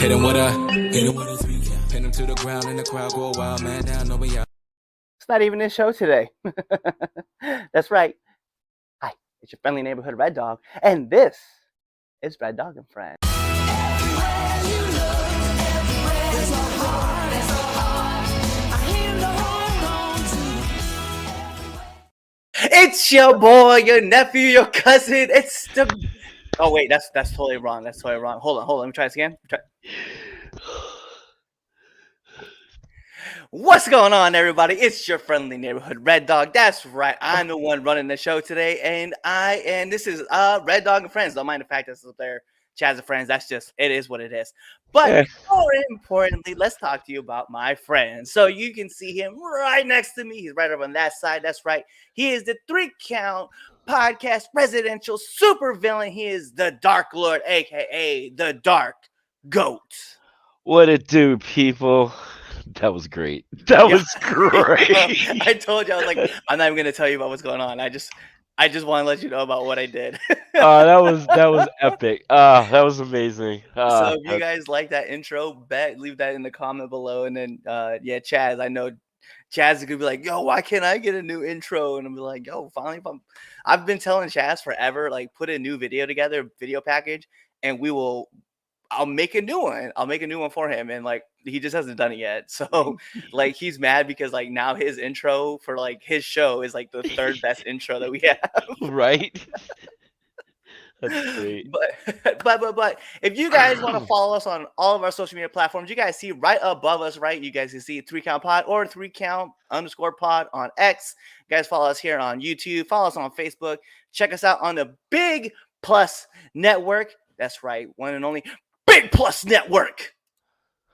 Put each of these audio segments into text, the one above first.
Hit him with a 3 count. Pin him to the ground and the crowd go wild, man down, nobody out. It's not even a show today. That's right. Hi, it's your friendly neighborhood Red Dog, and this is Red Dog and Friends. It's your boy, your nephew, your cousin. It's the. Oh wait, that's totally wrong. That's totally wrong. Hold on. Let me try this again. What's going on, everybody? It's your friendly neighborhood Red Dog. That's right. I'm the one running the show today, and this is Red Dog and Friends. Don't mind the fact that's up there, Chaz and Friends. That's just it is what it is. But more importantly, let's talk to you about my friend. So you can see him right next to me. He's right over on that side. That's right. He is the 3 Count podcast residential super villain. He is the Dark Lord, aka the Dark Goat. What it do, people? That was great. That was great. I told you, I was like, I'm not even gonna tell you about what's going on. I just want to let you know about what I did. That was epic. That was amazing. So if you guys like that intro, leave that in the comment below. And then yeah, Chaz, I know Chaz is gonna be like, yo, why can't I get a new intro? And I'm like, yo, finally, I've been telling Chaz forever, like, put a new video together, video package, and I'll make a new one. I'll make a new one for him, and like he just hasn't done it yet. So like he's mad because like now his intro for like his show is like the 3rd best intro that we have. Right? That's great. But if you guys want to follow us on all of our social media platforms, you guys see right above us, right? You guys can see 3 Count Pod or 3 Count _pod on X. You guys follow us here on YouTube. Follow us on Facebook. Check us out on the Big Plus Network. That's right, one and only Big Plus Network.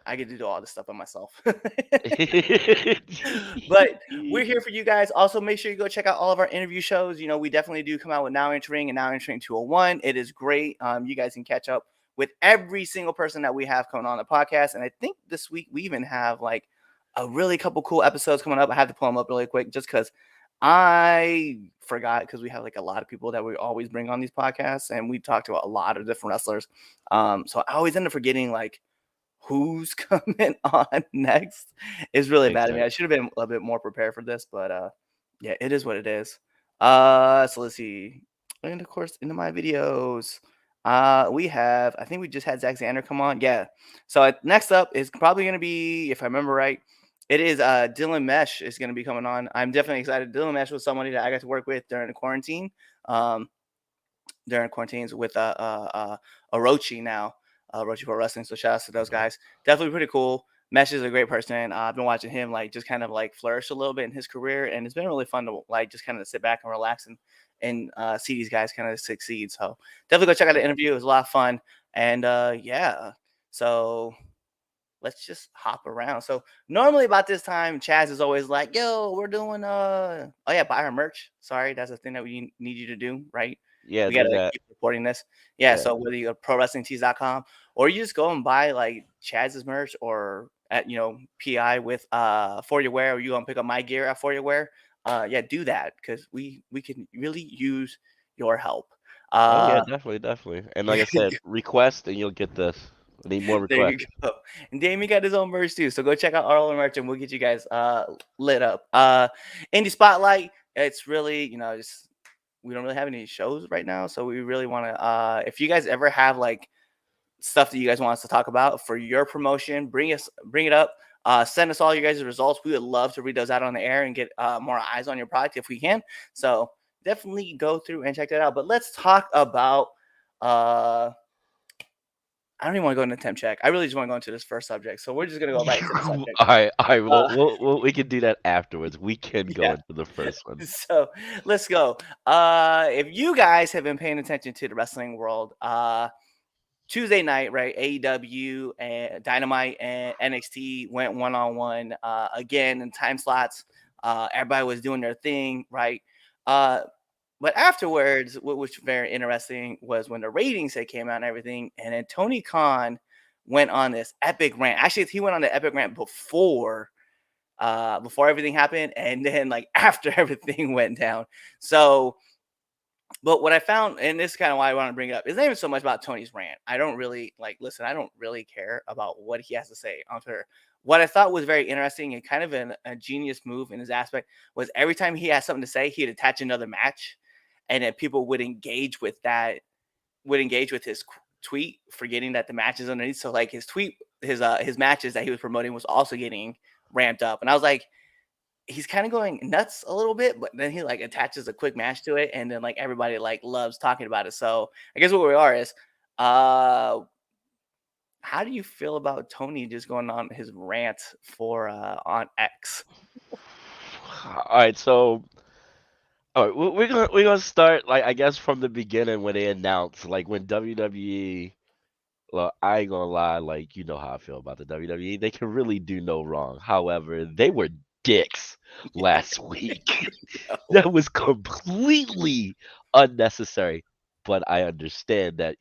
I get to do all this stuff by myself. But we're here for you guys. Also, make sure you go check out all of our interview shows. You know, we definitely do come out with Now Entering and Now Entering 201. It is great. You guys can catch up with every single person that we have coming on the podcast. And I think this week we even have like a really couple cool episodes coming up. I have to pull them up really quick just because I forgot, because we have like a lot of people that we always bring on these podcasts, and we talk to a lot of different wrestlers. So I always end up forgetting like who's coming on next. It's really bad of me. I should have been a bit more prepared for this, but yeah, it is what it is. So let's see. And of course, into my videos, I think we just had Zach Xander come on. Yeah. So next up is probably going to be, if I remember right, it is Dylan Mesh is going to be coming on. I'm definitely excited. Dylan Mesh was somebody that I got to work with during the quarantine. During quarantines with Orochi now. Orochi Pro Wrestling. So shout out to those guys. Definitely pretty cool. Mesh is a great person. I've been watching him like just kind of like flourish a little bit in his career, and it's been really fun to like just kind of sit back and relax and see these guys kind of succeed. So definitely go check out the interview. It was a lot of fun. And yeah, so let's just hop around. So normally about this time, Chaz is always like, yo, we're doing oh yeah, buy our merch. Sorry, that's a thing that we need you to do, right? Yeah, we gotta keep reporting this. Yeah, so whether you go to prowrestlingtees.com or you just go and buy like Chaz's merch or at PI with For Your Wear, or you gonna pick up my gear at For Your Wear, yeah, do that because we can really use your help. Oh yeah, definitely. And like I said, request and you'll get this. I need more requests. There you go. And Damien got his own merch too, so go check out all the merch and we'll get you guys lit up. Indie Spotlight, it's really just. We don't really have any shows right now, so we really want to. If you guys ever have like stuff that you guys want us to talk about for your promotion, bring it up. Send us all your guys' results. We would love to read those out on the air and get more eyes on your product if we can. So definitely go through and check that out. But let's talk about. I don't even want to go into temp check. I really just want to go into this first subject. So we're just gonna go right into the subject. All right. We can do that afterwards. We can go into the first one. So let's go. If you guys have been paying attention to the wrestling world, Tuesday night, right? AEW and Dynamite and NXT went 1-on-1 again in time slots. Everybody was doing their thing, right? But afterwards, what was very interesting was when the ratings had came out and everything, and then Tony Khan went on this epic rant. Actually, he went on the epic rant before everything happened, and then like after everything went down. So But what I found, and this is kind of why I want to bring it up, it's not even so much about Tony's rant. I don't really listen, I don't really care about what he has to say on Twitter. What I thought was very interesting and kind of a genius move in his aspect was every time he had something to say, he'd attach another match, and then people would engage with that, would engage with his tweet, forgetting that the match is underneath. So like his tweet, his matches that he was promoting was also getting ramped up, and I was like, he's kind of going nuts a little bit, but then he like attaches a quick match to it, and then like everybody like loves talking about it. So I guess what we are is, how do you feel about Tony just going on his rant for on X? All right, so all right, we're gonna start like I guess from the beginning when they announced like when WWE. Well, I ain't gonna lie, like you know how I feel about the WWE. They can really do no wrong. However, they were dicks last week. No. That was completely unnecessary. But I understand that,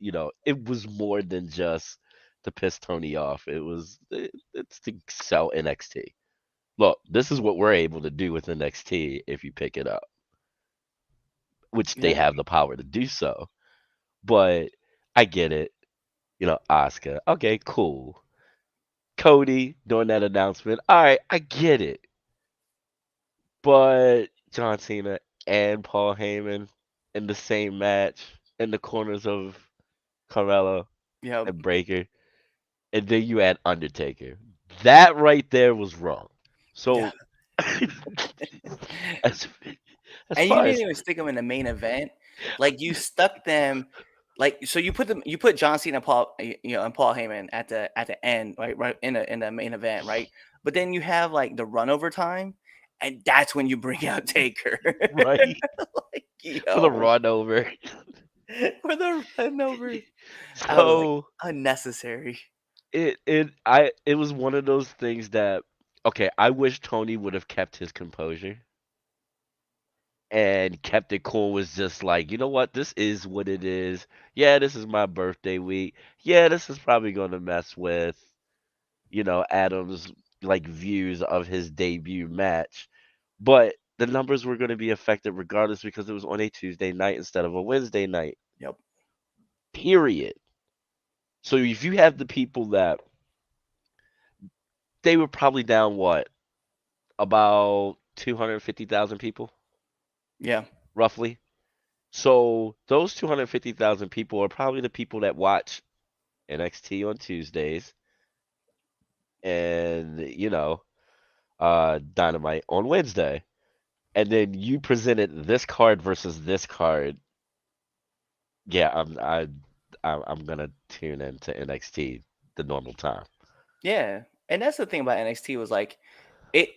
it was more than just to piss Tony off. It's to sell NXT. Look, this is what we're able to do with NXT if you pick it up, which they Yeah. have the power to do so. But I get it. Oscar. Okay, cool. Cody doing that announcement. All right, I get it. But John Cena and Paul Heyman in the same match in the corners of Carmella Yep. and Breaker, and then you add Undertaker. That right there was wrong. Yeah. So as as And you far didn't as even stick them in the main event. Like you stuck them, like so you put John Cena and Paul, and Paul Heyman at the end, right in the main event, right? But then you have like the run over time, and that's when you bring out Taker. right Like, for the yo, run over. for the run over. I was like, So unnecessary. it was one of those things that okay, I wish Tony would have kept his composure and kept it cool, was just like, you know what, this is what it is. Yeah, this is my birthday week. Yeah, this is probably gonna mess with, Adam's like views of his debut match. But the numbers were gonna be affected regardless because it was on a Tuesday night instead of a Wednesday night. Yep. Period. So if you have the people that they were probably down what? About 250,000 people, Yeah. roughly. So those 250,000 people are probably the people that watch NXT on Tuesdays and, Dynamite on Wednesday. And then you presented this card versus this card. Yeah, I'm gonna tune into NXT the normal time. Yeah. And that's the thing about NXT was like it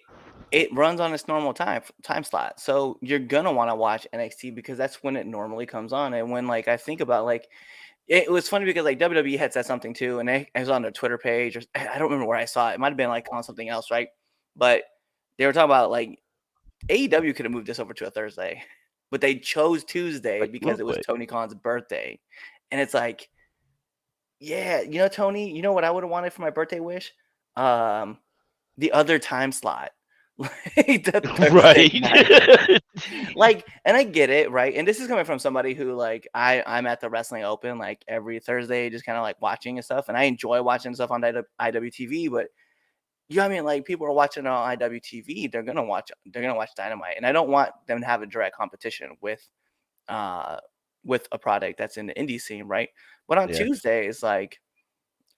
it runs on its normal time slot. So you're gonna want to watch NXT because that's when it normally comes on. And when like I think about like it was funny because like WWE had said something too, and it was on their Twitter page, or I don't remember where I saw it. It might have been like on something else, right? But they were talking about like AEW could have moved this over to a Thursday, but they chose Tuesday Like because real it was quick. Tony Khan's birthday. And it's like, yeah, Tony, you know what I would have wanted for my birthday wish? Um, the other time slot. Like the Thursday night. Right. Like, and I get it, right? And this is coming from somebody who like I'm at the Wrestling Open like every Thursday, just kind of like watching and stuff. And I enjoy watching stuff on IWTV, but you know what I mean? Like people are watching on IWTV, they're gonna watch Dynamite. And I don't want them to have a direct competition uh with a product that's in the indie scene, right? But on Yeah. Tuesdays, like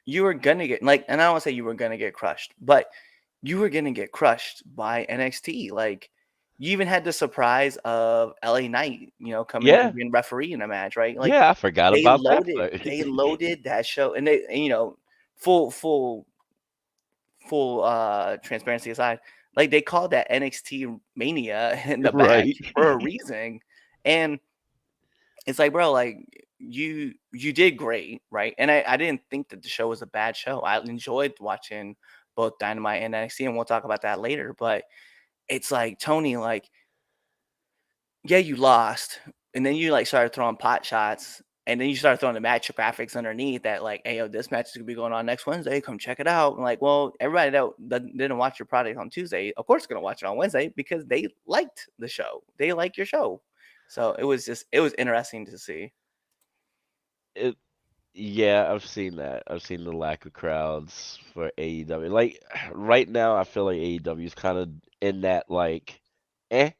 you were gonna get like, and I don't want to say you were gonna get crushed, but you were gonna get crushed by NXT. Like you even had the surprise of LA Knight, coming in and Yeah. being referee in a match, right? Like Yeah, I forgot they about that loaded, part. they loaded that show, and full, full, full transparency aside, like they called that NXT Mania in the back Right. for a reason, and it's like, bro, like you did great, right? And I didn't think that the show was a bad show. I enjoyed watching both Dynamite and NXT, and we'll talk about that later. But it's like Tony, like, yeah, you lost, and then you like started throwing pot shots, and then you started throwing the match graphics underneath that, like, hey, yo, this match is gonna be going on next Wednesday. Come check it out. And like, well, everybody that didn't watch your product on Tuesday, of course, gonna watch it on Wednesday because they liked the show. They like your show. So it was interesting to see. It, yeah, I've seen that. I've seen the lack of crowds for AEW. Like right now, I feel like AEW is kind of in that like eh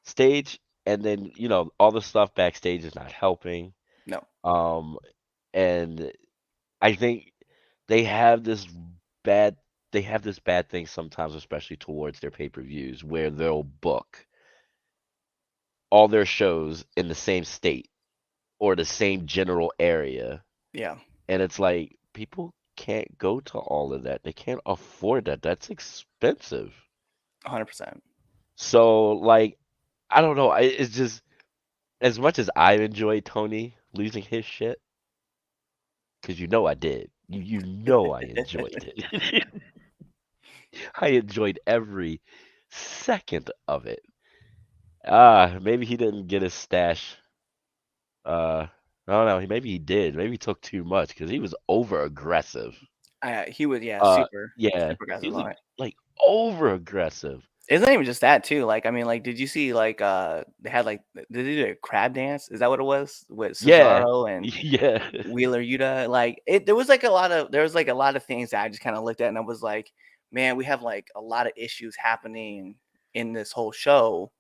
stage, and then all the stuff backstage is not helping. No, Um, and I think they have this bad they have this bad thing sometimes, especially towards their pay-per-views, where they'll book all their shows in the same state or the same general area. yeah, And it's like people can't go to all of that. They can't afford that. That's expensive. 100%. So like I don't know. It's just as much as I enjoyed Tony losing his shit, because I did. You know I enjoyed it. I enjoyed every second of it. Maybe he didn't get his stash. I don't know. Maybe he did. Maybe he took too much because he was over aggressive. He was, yeah, super Yeah, super he aggressive was on it. like over aggressive. It's not even just that too. Like, I mean, like, did you see like they had like did they do a crab dance? Is that what it was with Yeah, Cesaro and yeah, Wheeler Yuta? Like, there was like a lot of things that I just kind of looked at and I was like, man, we have like a lot of issues happening in this whole show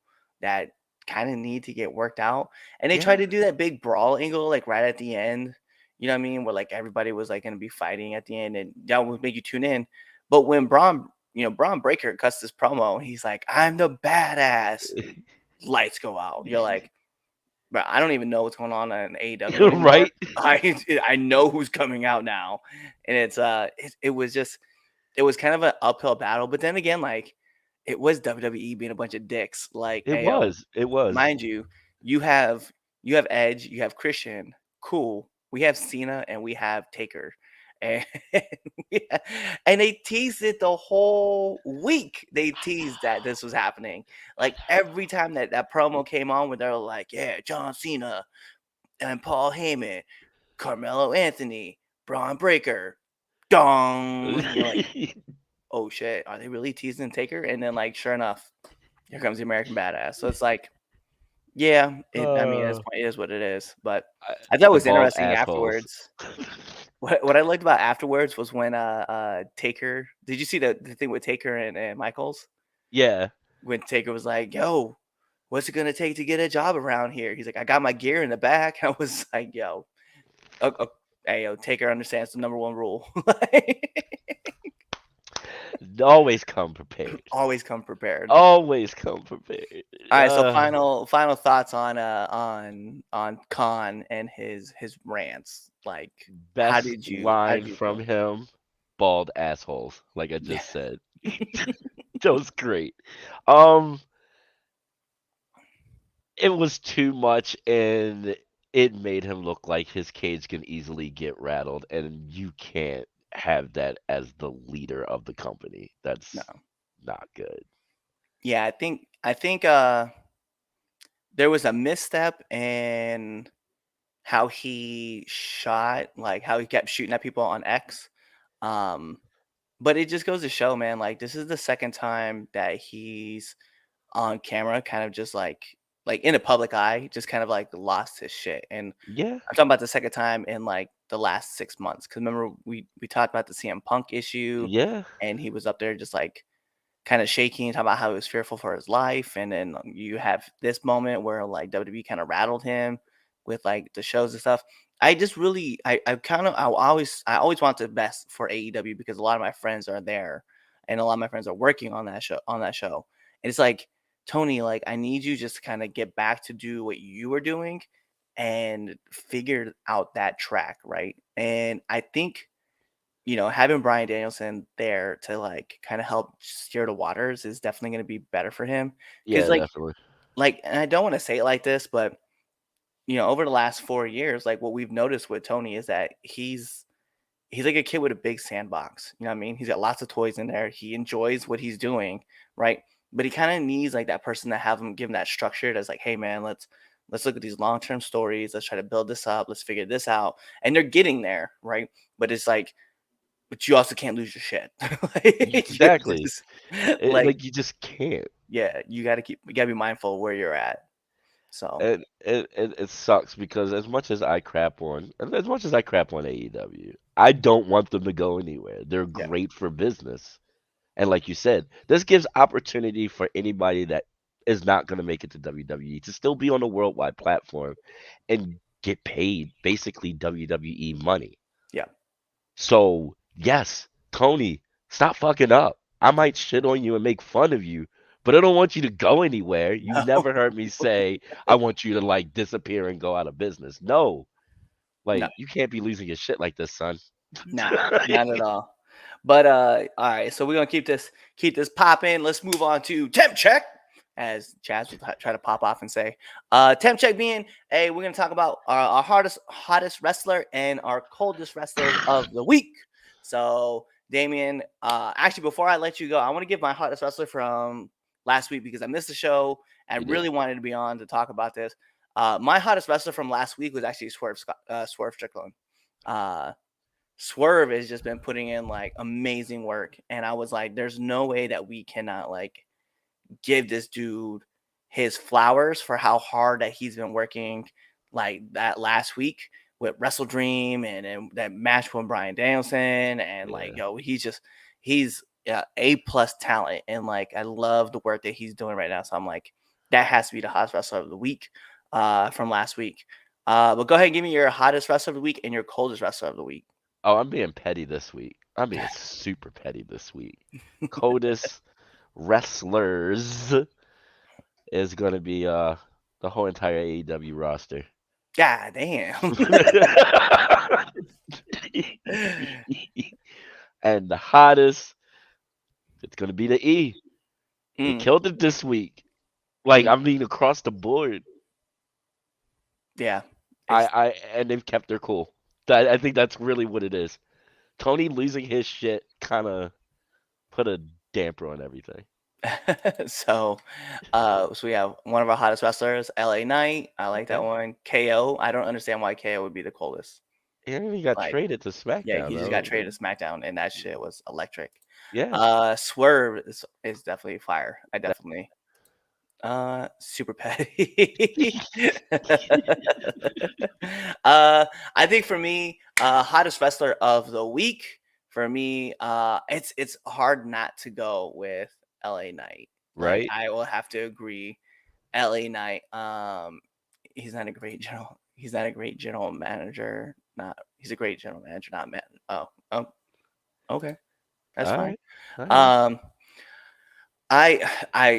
that kind of need to get worked out. And they tried yeah. to do that big brawl angle like right at the end. You know what I mean? Where like everybody was like going to be fighting at the end, and that would make you tune in. But when Braun Breaker cuts this promo, he's like, "I'm the badass." Lights go out. You're like, "Bro, I don't even know what's going on in AEW anymore. Right? I know who's coming out now." And it was kind of an uphill battle. But then again, like it was WWE being a bunch of dicks. Like, It hey, yo, was. It was. mind you, you have you have Edge, you have Christian, cool. We have Cena and we have Taker. And, yeah, and they teased it the whole week. They teased that this was happening. Like every time that promo came on, where they're like, "Yeah, John Cena and Paul Heyman, Carmelo Anthony, Braun Breaker, dong." You're like, "Oh shit, are they really teasing Taker?" And then, like, sure enough, here comes the American Badass. So it's like, yeah, I mean, Uh, it is what it is. But I- I thought it the was bald interesting assholes. afterwards. What I liked about afterwards was when Taker. Did you see the thing with Taker and Michaels Yeah. when Taker was like, "Yo, what's it gonna take to get a job around here?" He's like, "I got my gear in the back." I was like, "Yo, hey, yo, Taker understands the number one rule: Always come prepared. always come prepared." Always come prepared. All right, so Uh, final thoughts on Khan and his rants. Like, best how line did you from feel? him, bald assholes, like I Yeah. just said. That was great. Um, it was too much, and it made him look like his cage can easily get rattled, and you can't have that as the leader of the company. No. That's not good. Yeah, I think there was a misstep in how he shot, like how he kept shooting at people on X. Um, but it just goes to show, man, like this is the second time that he's on camera, kind of just like in a public eye, just kind of like lost his shit. And Yeah, I'm talking about the second time in like the last 6 months. Cause remember we talked about the CM Punk issue yeah, and he was up there just like kind of shaking, talking about how he was fearful for his life. And then you have this moment where like WWE kind of rattled him with like the shows and stuff. I just really, I kind of, I always want the best for AEW because a lot of my friends are there, and a lot of my friends are working on that show. And it's like, Tony, like I need you just to kind of get back to do what you were doing and figure out that track, right? And I think having Brian Danielson there to like kind of help steer the waters is definitely going to be better for him. Because yeah, definitely. and I don't want to say it like this, but over the last 4 years, like what we've noticed with Tony is that he's like a kid with a big sandbox. You know what I mean? He's got lots of toys in there. He enjoys what he's doing, right? But he kind of needs like that person to have him give him that structure that's like, hey man, let's look at these long-term stories. Let's try to build this up. Let's figure this out. And they're getting there, right? But it's like, but you also can't lose your shit. Like, you Exactly. just, like, Like you just can't. yeah, you gotta be mindful of where you're at. So And it sucks because as much as I crap on AEW, I don't want them to go anywhere. They're yeah, great for business. And like you said, this gives opportunity for anybody that is not going to make it to WWE to still be on a worldwide platform and get paid basically WWE money. yeah. So, yes, Tony, stop fucking up. I might shit on you and make fun of you, but I don't want you to go anywhere. You've No, never heard me say I want you to like disappear and go out of business. No, no, like you can't be losing your shit like this, son. nah, not at all. But all right, so we're gonna keep this popping. Let's move on to temp check, as Chaz will try to pop off and say. Temp check being, hey, we're gonna talk about our hottest wrestler and our coldest wrestlers of the week. So, Damien, actually, before I let you go, I want to give my hottest wrestler from last week because I missed the show. I You did. really wanted to be on to talk about this. My hottest wrestler from last week was actually Swerve Strickland. Uh, Swerve has just been putting in like amazing work. And I was like, there's no way that we cannot like give this dude his flowers for how hard that he's been working like that last week with Wrestle Dream and that match with Brian Danielson. And like, Yeah. yo, he's A+ talent. And like, I love the work that he's doing right now. So I'm like, that has to be the hottest wrestler of the week from last week. But go ahead and give me your hottest wrestler of the week and your coldest wrestler of the week. Oh, I'm being petty this week. I'm being super petty this week. Coldest wrestlers is going to be the whole entire AEW roster. God damn. And the hottest, it's going to be the E. They Mm, killed it this week. Like, mm, I mean, across the board. yeah. I, It's I and they've kept their cool. I think that's really what it is. Tony losing his shit kind of put a damper on everything. so we have one of our hottest wrestlers, LA Knight. I like that Okay. one. KO. I don't understand why KO would be the coldest. And he got Like, traded to yeah, SmackDown, he just got though. traded to SmackDown, and that shit was electric. Yeah. Swerve is definitely fire. I definitely super petty. I think for me, hottest wrestler of the week for me, it's hard not to go with LA Knight. Like Right? I will have to agree, LA Knight. He's not a great general. He's not a great general manager. Not he's a great general manager, not man. Oh, okay, that's All fine. right. All right. Um,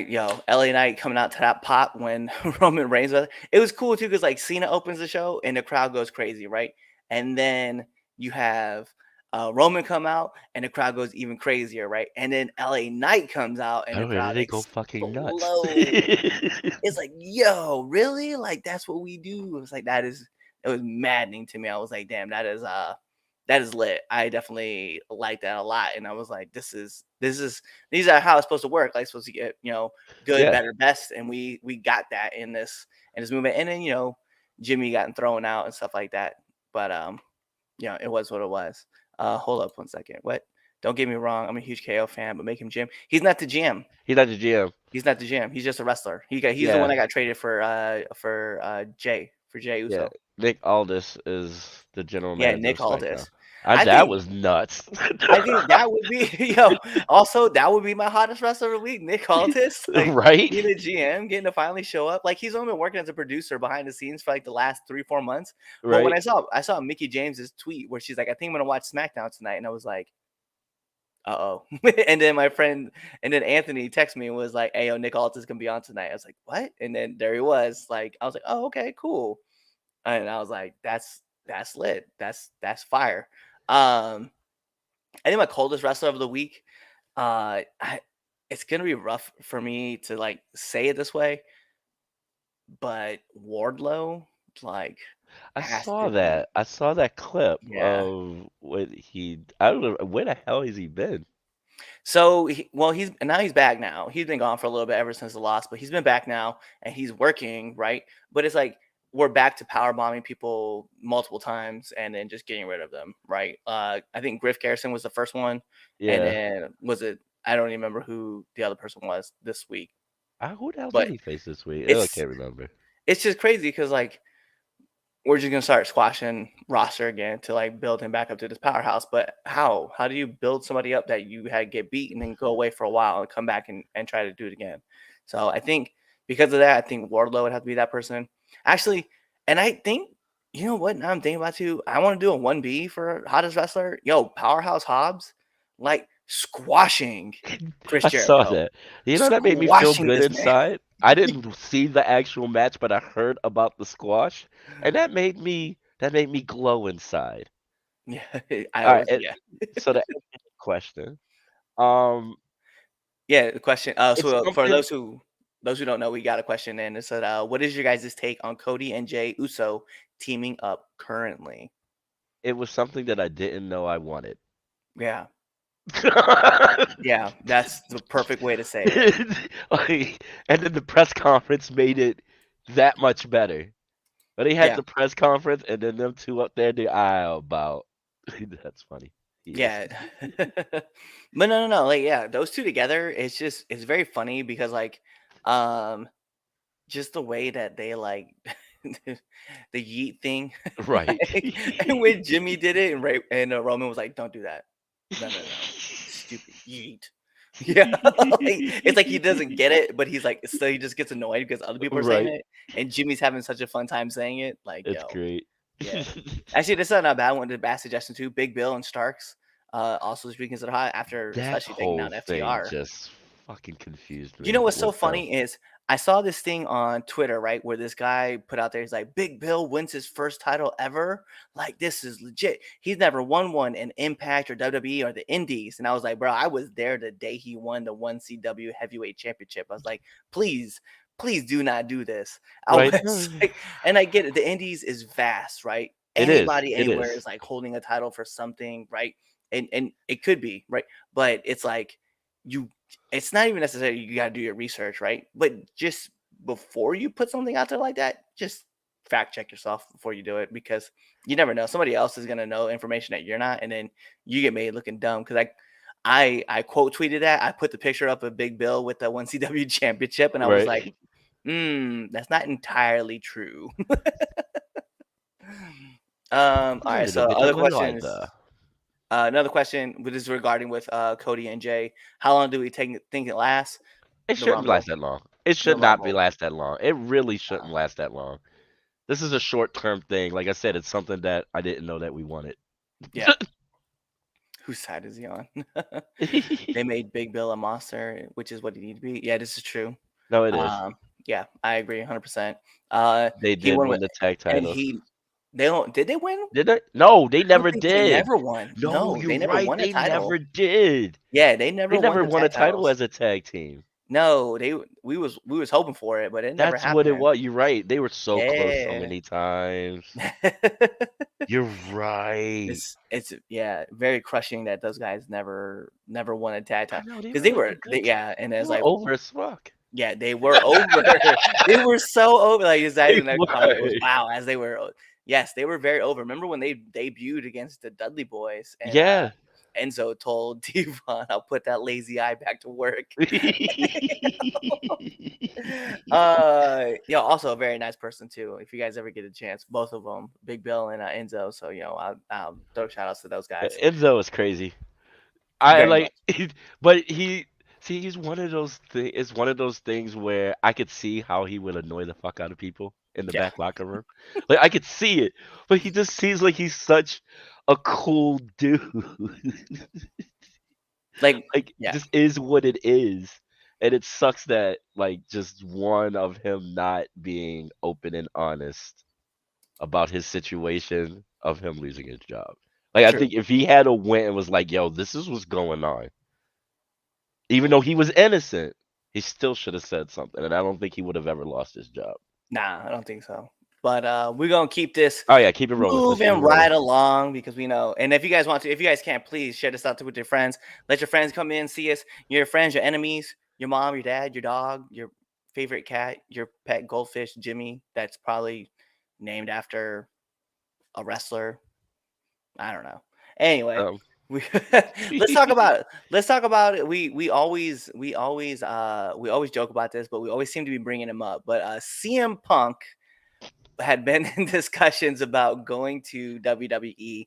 yo, LA Knight coming out to that pop when Roman Reigns was. It was cool too because like Cena opens the show and the crowd goes crazy, right? And then you have Roman come out and the crowd goes even crazier, right? And then LA Knight comes out and the Oh, did crowd they go fucking nuts? explodes. It's like, yo, really? Like that's what we do. It's like it was maddening to me. I was like, damn, that is lit. I definitely like that a lot. And I was like, these are how it's supposed to work. Like supposed to get, good, Yeah. better, best. And we got that in this movement. And then, Jimmy gotten thrown out and stuff like that. But it was what it was. Hold up one second. What? Don't get me wrong. I'm a huge KO fan, but make him Jim. He's not the GM. He's not the GM. He's not the GM. He's just a wrestler. He's the one Yeah. that got traded for Jay Yeah. Uso. Nick Aldis is the general Yeah, manager Nick of SmackDown. Aldis. I That think was nuts. I think that would be also that would be my hottest wrestler of the week, Nick Aldis. Like Right? being a GM, getting to finally show up. Like he's only been working as a producer behind the scenes for like the last 3-4 months. But when Right? I saw Mickey James's tweet where she's like, I think I'm gonna watch SmackDown tonight, and I was like, uh-oh. And then Anthony texted me and was like, hey yo, Nick Aldis gonna be on tonight. I was like, what? And then there he was. Like, I was like, oh, okay, cool. And I was like, that's lit. That's fire. Um, I think my coldest wrestler of the week, it's gonna be rough for me to like say it this way, but Wardlow like I has saw to be, that. I saw that clip yeah. of what he. I don't know where the hell has he been. So he's back now. He's been gone for a little bit ever since the loss, but he's been back now and he's working, right? But it's like we're back to power bombing people multiple times and then just getting rid of them, right? I think Griff Garrison was the first one, and Yeah. then I don't even remember who the other person was this week, Who the hell did but he face this week? I it's can't remember. it's just crazy because like we're just gonna start squashing roster again to like build him back up to this powerhouse. But how? How do you build somebody up that you had get beat and then go away for a while and come back and try to do it again? So I think because of that, I think Wardlow would have to be that person. Actually, and I think you know what? Now I'm thinking about too. I want to do a 1B for hottest wrestler. Yo, Powerhouse Hobbs, like squashing Chris I saw Jericho. that. You know, that made me feel Squashing good this man. inside. I didn't see the actual match, but I heard about the squash, and that made me glow inside. Yeah, I All right, always yeah. so to answer the question, um, Yeah, the question. it's So for something. those who don't know, we got a question in. It said, "What is your guys' take on Cody and Jay Uso teaming up currently?" It was something that I didn't know I wanted. Yeah, yeah, that's the perfect way to say it. Like, and then the press conference made it that much better. But they had Yeah, the press conference, and then them two up there, the aisle about. That's funny. He is. yeah, but no. Like, yeah, those two together, it's very funny because like, um, just the way that they like the yeet thing, Right. like, and when Jimmy did it, and Roman was like, "Don't do that, no, stupid yeet." Yeah, like, it's like he doesn't get it, but he's like, so he just gets annoyed because other people are saying Right. it, and Jimmy's having such a fun time saying it. Like, It's yo, great. yeah. Actually, this is not a bad one. The bad suggestion too. Big Bill and Starks, also should be considered hot after, That especially taking whole out thing FTR. just fucking confused You know me what's so with them. funny is I saw this thing on Twitter, right, where this guy put out there, he's like, Big Bill wins his first title ever. Like, this is legit. He's never won one in Impact or WWE or the Indies. And I was like, bro, I was there the day he won the 1CW heavyweight championship. I was like, please, please do not do this. I Right? was like, and I get it. The Indies is vast, right? It is. Anybody It anywhere is. is like holding a title for something, right? And it could be, right? But it's like you it's not even necessarily you got to do your research, right? But just before you put something out there like that, just fact check yourself before you do it because you never know. Somebody else is gonna know information that you're not, and then you get made looking dumb. Because I quote tweeted that. I put the picture up of Big Bill with the 1CW championship, and I was like, Right. that's not entirely true. All right. A little So bit other of a lie questions. there. Another question, which is regarding with Cody and Jay. How long do we think it lasts? It The shouldn't last Rumble. that long. It The should not be Rumble. last that long. It really shouldn't last that long. This is a short term thing. Like I said, it's something that I didn't know that we wanted. Yeah. Whose side is he on? They made Big Bill a monster, which is what he need to be. Yeah, this is true. No, it is. Um, yeah, I agree 100%. They He did won win with, the tag and titles. they don't, did they win? Did they? No, they I don't never think they did. never won. No, No, you're they never right. won a They title. never did. Yeah, they They never won never the won a tag title titles. as a tag team. No, we was hoping for it, but it never That's what it happened. was. You're right. They were so close so Yeah. many times. You're right. It's yeah, very crushing that those guys never won a tag I title know they because were like a yeah, and they it's were like over as fuck. yeah, they were over. They were so over. Like exactly They the next comment were. was wow, as they were. Yes, they were very over. Remember when they debuted against the Dudley Boys and Yeah. Enzo told Devon, "I'll put that lazy eye back to work." Yeah, also a very nice person too. If you guys ever get a chance, both of them, Big Bill and Enzo. So I'll throw shout outs to those guys. Enzo is crazy. I Very like, much. but he's one of those things. It's one of those things where I could see how he would annoy the fuck out of people in the Yeah, back locker room. Like I could see it, but he just seems like he's such a cool dude. like Like yeah, just is what it is, and it sucks that like just one of him not being open and honest about his situation of him losing his job. Like I true. think if he had a went and was like, "Yo, this is what's going on," even though he was innocent, he still should have said something, and I don't think he would have ever lost his job. Nah, I don't think so. But we're gonna keep this Oh yeah, keep it rolling. Let's keep it moving rolling. right along because we know. And if you guys want to, if you guys can't, please share this out with your friends. Let your friends come in, see us. Your friends, your enemies, your mom, your dad, your dog, your favorite cat, your pet goldfish, Jimmy. That's probably named after a wrestler. I don't know. Anyway, Um, We let's talk about it. We always joke about this, but we always seem to be bringing him up. But CM Punk had been in discussions about going to WWE.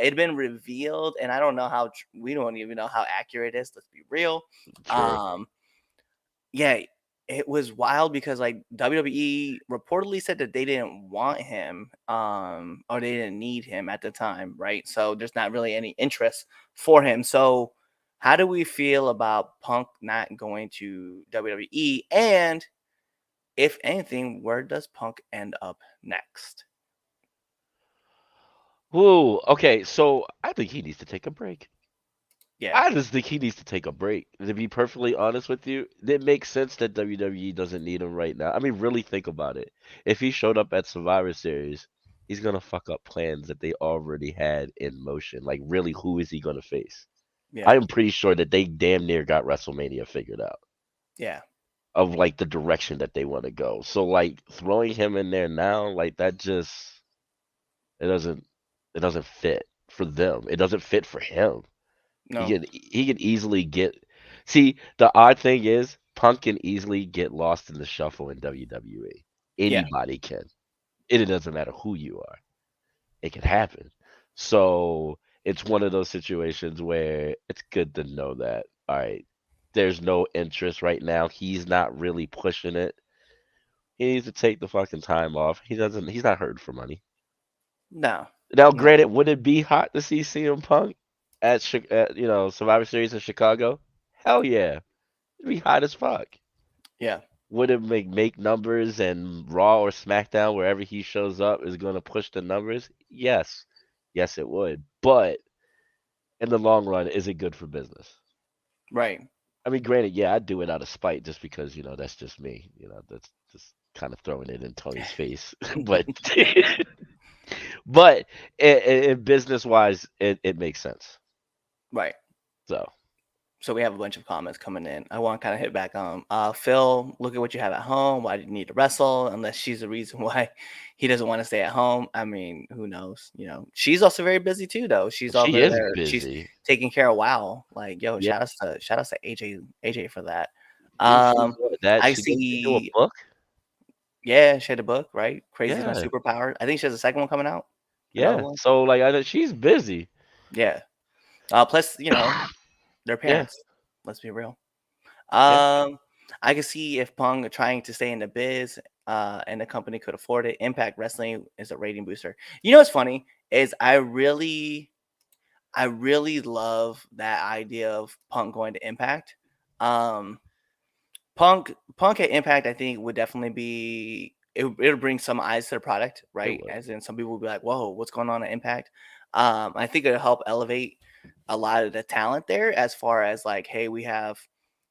It'd been revealed, and I don't know we don't even know how accurate it is. Let's be real. True. Yeah, it was wild because like WWE reportedly said that they didn't want him, or they didn't need him at the time, right? So there's not really any interest for him. So how do we feel about Punk not going to WWE? And if anything, where does Punk end up next? Whoa. Okay, so I think he needs to take a break. Yeah, I just think he needs to take a break. To be perfectly honest with you, it makes sense that WWE doesn't need him right now. I mean, really think about it. If he showed up at Survivor Series, he's gonna fuck up plans that they already had in motion. Like, really, who is he gonna face? I yeah, am pretty sure that they damn near got WrestleMania figured out yeah. of like the direction that they want to go. So like throwing him in there now, like that just it doesn't it doesn't fit for them. It doesn't fit for him. No, He can easily get. See, the odd thing is, Punk can easily get lost in the shuffle in WWE. yeah, Anybody can. It doesn't matter who you are. It can happen. So it's one of those situations where it's good to know that, all right, there's no interest right now. He's not really pushing it. He needs to take the fucking time off. He's not hurting for money. no, Now, no, granted, would it be hot to see CM Punk at Survivor Series in Chicago? Hell yeah, it'd be hot as fuck. yeah, Would it make numbers and Raw or SmackDown wherever he shows up is going to push the numbers? Yes, yes it would. But in the long run, is it good for business? right. I mean, granted, yeah, I'd do it out of spite just because that's just me. That's just kind of throwing it in Tony's face. But but business wise, it makes sense. Right. So. So we have a bunch of comments coming in. I want to kind of hit back on Phil. Look at what you have at home. Why do you need to wrestle? Unless she's the reason why he doesn't want to stay at home. I mean, who knows? She's also very busy too, though. She's She over is there. She's busy. taking care of WoW. Like, yo, Yeah. shout out to AJ for that. Is she Um, doing that? I She do a see. book? Yeah, she had a book, right? Crazy Not Yeah. Superpowered. I think she has a second one coming out. Another Yeah. one. So like I know she's busy. Yeah. Plus, they're Yeah. parents. Let's be real. Yeah. Um, I can see if Punk trying to stay in the biz, and the company could afford it. Impact Wrestling is a rating booster. You know what's funny is I really love that idea of Punk going to Impact. Um, Punk at Impact, I think would definitely be it'll bring some eyes to the product, It right? would. As in some people will be like, "Whoa, what's going on at Impact?" I think it'll help elevate a lot of the talent there, as far as like, hey, we have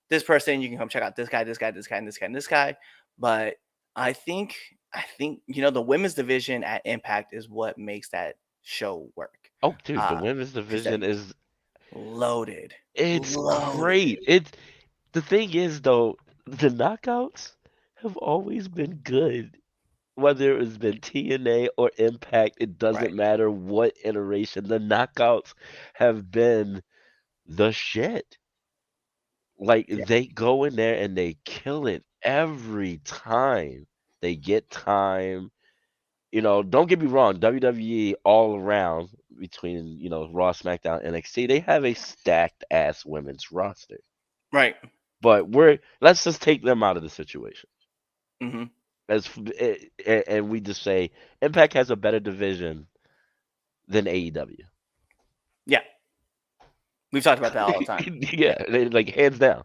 this person, you can come check out this guy, this guy, this guy, and this guy, and this guy. But I think the women's division at Impact is what makes that show work. Oh, dude, the Uh, women's because they're division is loaded, it's loaded, great. The thing is though, the knockouts have always been good. Whether it's been TNA or Impact, it doesn't right? matter what iteration. The knockouts have been the shit. Like Yeah, they go in there and they kill it every time. They get time. Don't get me wrong, WWE all around between, Raw, SmackDown, NXT, they have a stacked ass women's roster. right. But let's just take them out of the situation. Hmm. And we just say Impact has a better division than AEW. Yeah, we've talked about that all the time. Yeah, Yeah, like hands down.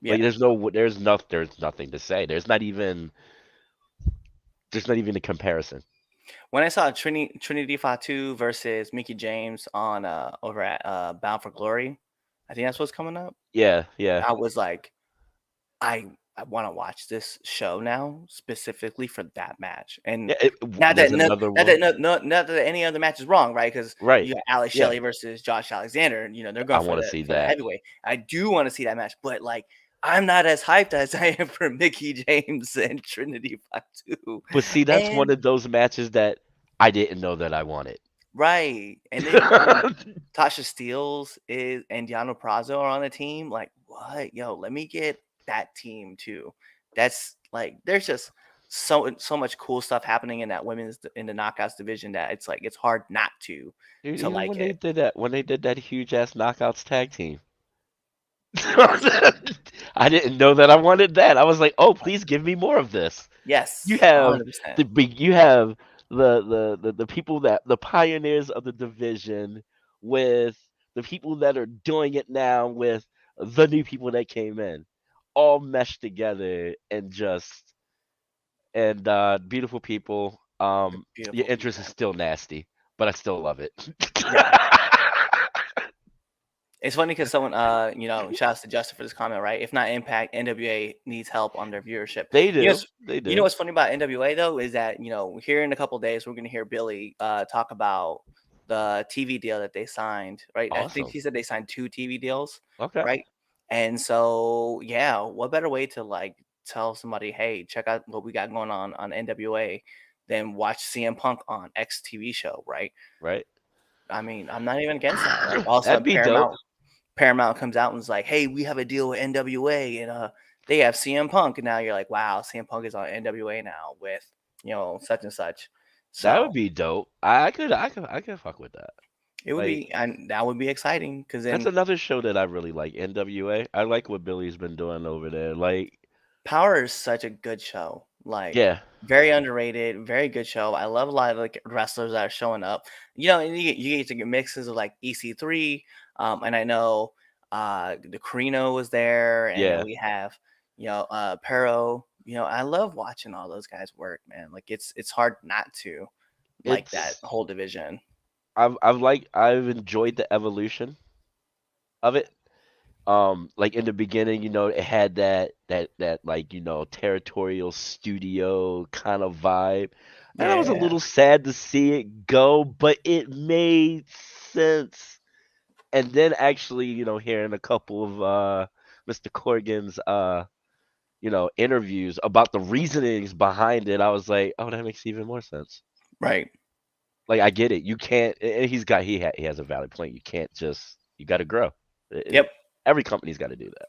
Like yeah. there's nothing to say. There's not even a comparison. When I saw Trinity Fatu versus Mickey James on over at Bound for Glory, I think that's what's coming up. Yeah, yeah. I was like, I I want to watch this show now specifically for that match. And Yeah, not that there's no, another not one. that not that any other match is wrong, right? Because Right. you got Alex Yeah, Shelley versus Josh Alexander, and they're I going for want to the see for the that. heavyweight. I do want to see that match, but like I'm not as hyped as I am for Mickey James and Trinity Fatu. But see, that's one And of those matches that I didn't know that I wanted. Right. And then Tasha Steeles is and Diana Prazo are on the team. Like, what? Yo, let me get that team too. That's like there's just so much cool stuff happening in that women's in the knockouts division that it's like it's hard not Dude, to even like when they it. did that, huge ass knockouts tag team, I didn't know that I wanted that. I was like, oh, please give me more of this. You Yes, have 100%. you have the people that the pioneers of the division with the people that are doing it now with the new people that came in, all meshed together and just beautiful people. Your Beautiful interest is people. still nasty, but I still love it. Yeah. It's funny because someone, shout out to Justin for this comment, right? If not Impact, NWA needs help on their viewership. They You know, do, they you know do. what's funny about NWA though is that here in a couple of days we're gonna hear Billy talk about the TV deal that they signed, right? I think Awesome. he said they signed 2 TV deals, Okay. right? And so, yeah, what better way to like tell somebody, hey, check out what we got going on NWA, than watch CM Punk on X TV show, right? Right. I mean, I'm not even against that. Like, also That'd be dope. Paramount comes out and is like, "Hey, we have a deal with NWA, and they have CM Punk." And now you're like, "Wow, CM Punk is on NWA now with such and such." That would So be dope. I could fuck with that. it would Like be, and that would be exciting because that's then another show that I really like. NWA. I like what Billy's been doing over there. Like, Power is such a good show. Like yeah, very underrated, very good show. I love a lot of like wrestlers that are showing up. And you get to get mixes of like EC3, and I know the Carino was there, and then yeah. we have Pero. I love watching all those guys work, man. Like it's hard not to like that It's whole division. I've enjoyed the evolution of it. Like in the beginning, it had that like, territorial studio kind of vibe. And I was a Yeah, little sad to see it go, but it made sense. And then actually, hearing a couple of Mr. Corgan's interviews about the reasonings behind it, I was like, oh, that makes even more sense. right. Like I get it. You can't and he has a valid point. You can't just you got to grow. Yep. Every company's got to do that.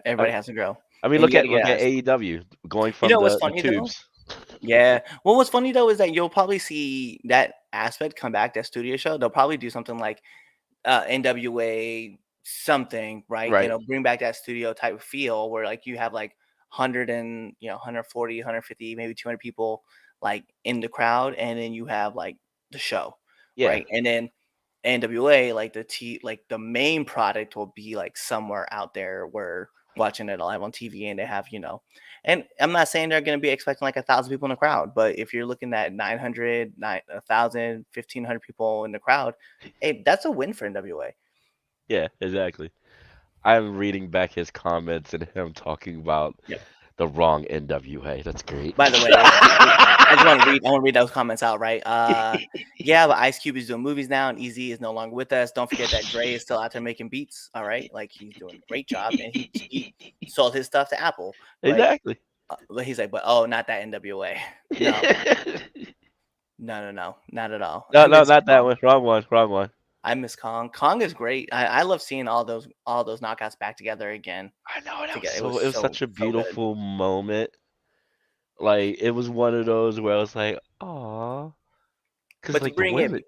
Everybody has to grow, I mean, and you got to look get at us. AEW going You from know what's the funny though? tubes. Yeah. Well, what's funny though is that you'll probably see that aspect come back, that studio show. They'll probably do something like NWA something, right? Right. Bring back that studio type of feel where like you have like 100 and 140, 150, maybe 200 people like in the crowd, and then you have like the show, Yeah. right? And then NWA, like like the main product will be like somewhere out there where watching it live on TV, and they have, and I'm not saying they're going to be expecting like 1,000 people in the crowd, but if you're looking at 900, 1,000, 1,500 people in the crowd, hey, that's a win for NWA. Yeah, exactly. I'm reading back his comments and him talking about Yep. the wrong NWA. That's great. By the way, I just want to read. I want to read those comments out, right? Yeah, but Ice Cube is doing movies now, and Easy is no longer with us. Don't forget that Dre is still out there making beats. All right, like he's doing a great job, and he sold his stuff to Apple, right? Exactly. But he's like, but oh, not that NWA. No, no, not at all. No, no, not that one. Wrong one. Wrong one. I miss Kong. Kong is great. I love seeing all those knockouts back together again. I know that was Together, it was it was so such a so good. beautiful moment. Like it was one of those where I was like, "Aw," because But to like the bring it women,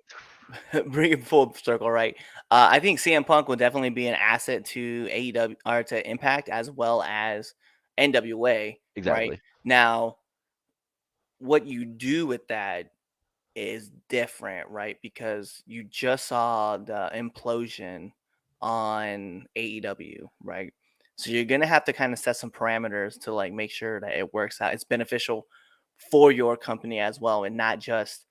bring it full circle, right? I think CM Punk will definitely be an asset to AEW or to Impact as well as NWA, right? exactly, Now, what you do with that is different, right? Because you just saw the implosion on AEW, right? So you're gonna have to kind of set some parameters to like make sure that it works out. It's beneficial for your company as well, and not just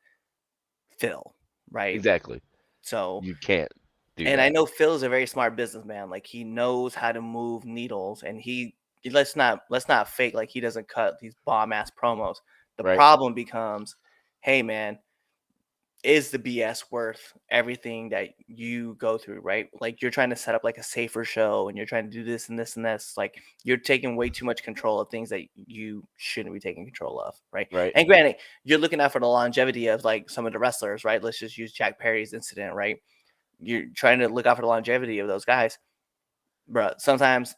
Phil, right? exactly. So, You can't do and I that, know Phil is a very smart businessman. Like he knows how to move needles, and let's not fake like he doesn't cut these bomb ass promos. The right? problem becomes, hey man, is the BS worth everything that you go through, right? Like you're trying to set up like a safer show and you're trying to do this and this and this. Like you're taking way too much control of things that you shouldn't be taking control of, right? Right. And granted, you're looking out for the longevity of like some of the wrestlers, right? Let's just use Jack Perry's incident, right? You're trying to look out for the longevity of those guys. Bro, sometimes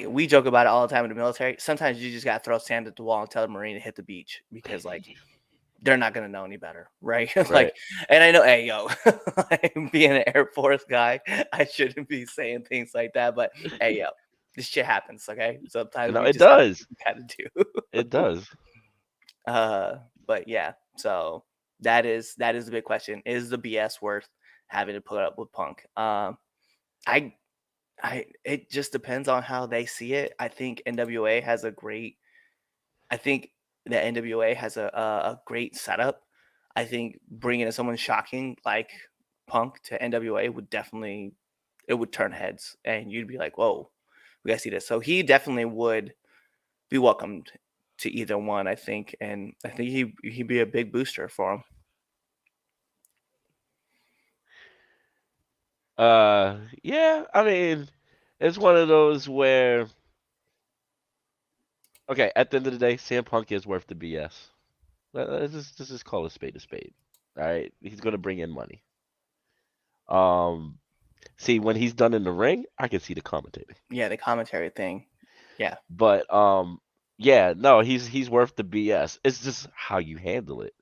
we joke about it all the time in the military. Sometimes you just gotta throw sand at the wall and tell the Marine to hit the beach because like they're not gonna know any better, right? Right. Like, and I know, hey, yo, being an Air Force guy, I shouldn't be saying things like that, but hey, yo, this shit happens, okay? Sometimes No, we it just does. gotta do. It does. But yeah, so that is the big question: is the BS worth having to put up with Punk? I, it just depends on how they see it. I think NWA has a great I think the NWA has a great setup. I think bringing in someone shocking like Punk to NWA would definitely it would turn heads, and you'd be like, "Whoa, we gotta see this." So he definitely would be welcomed to either one, I think, and I think he'd be a big booster for him. Yeah, I mean, it's one of those where, okay, at the end of the day, CM Punk is worth the BS. Let's just call a spade a spade. All right, he's gonna bring in money. Um, See, when he's done in the ring, I can see the commentating. Yeah, the commentary thing. Yeah. But yeah, no, he's worth the BS. It's just how you handle it.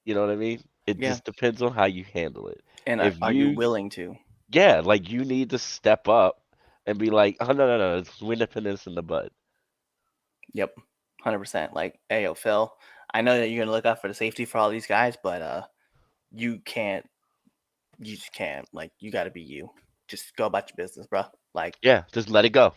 You know what I mean? It Yeah. just depends on how you handle it. And If are you you, willing to? yeah, like you need to step up and be like, oh no, we're nipping this in the bud. Yep. 100%. Like, hey, yo, Phil, I know that you're gonna look out for the safety for all these guys, but you can't you just can't. Like, you got to be you. Just go about your business, bro. Like, Yeah, just let it go.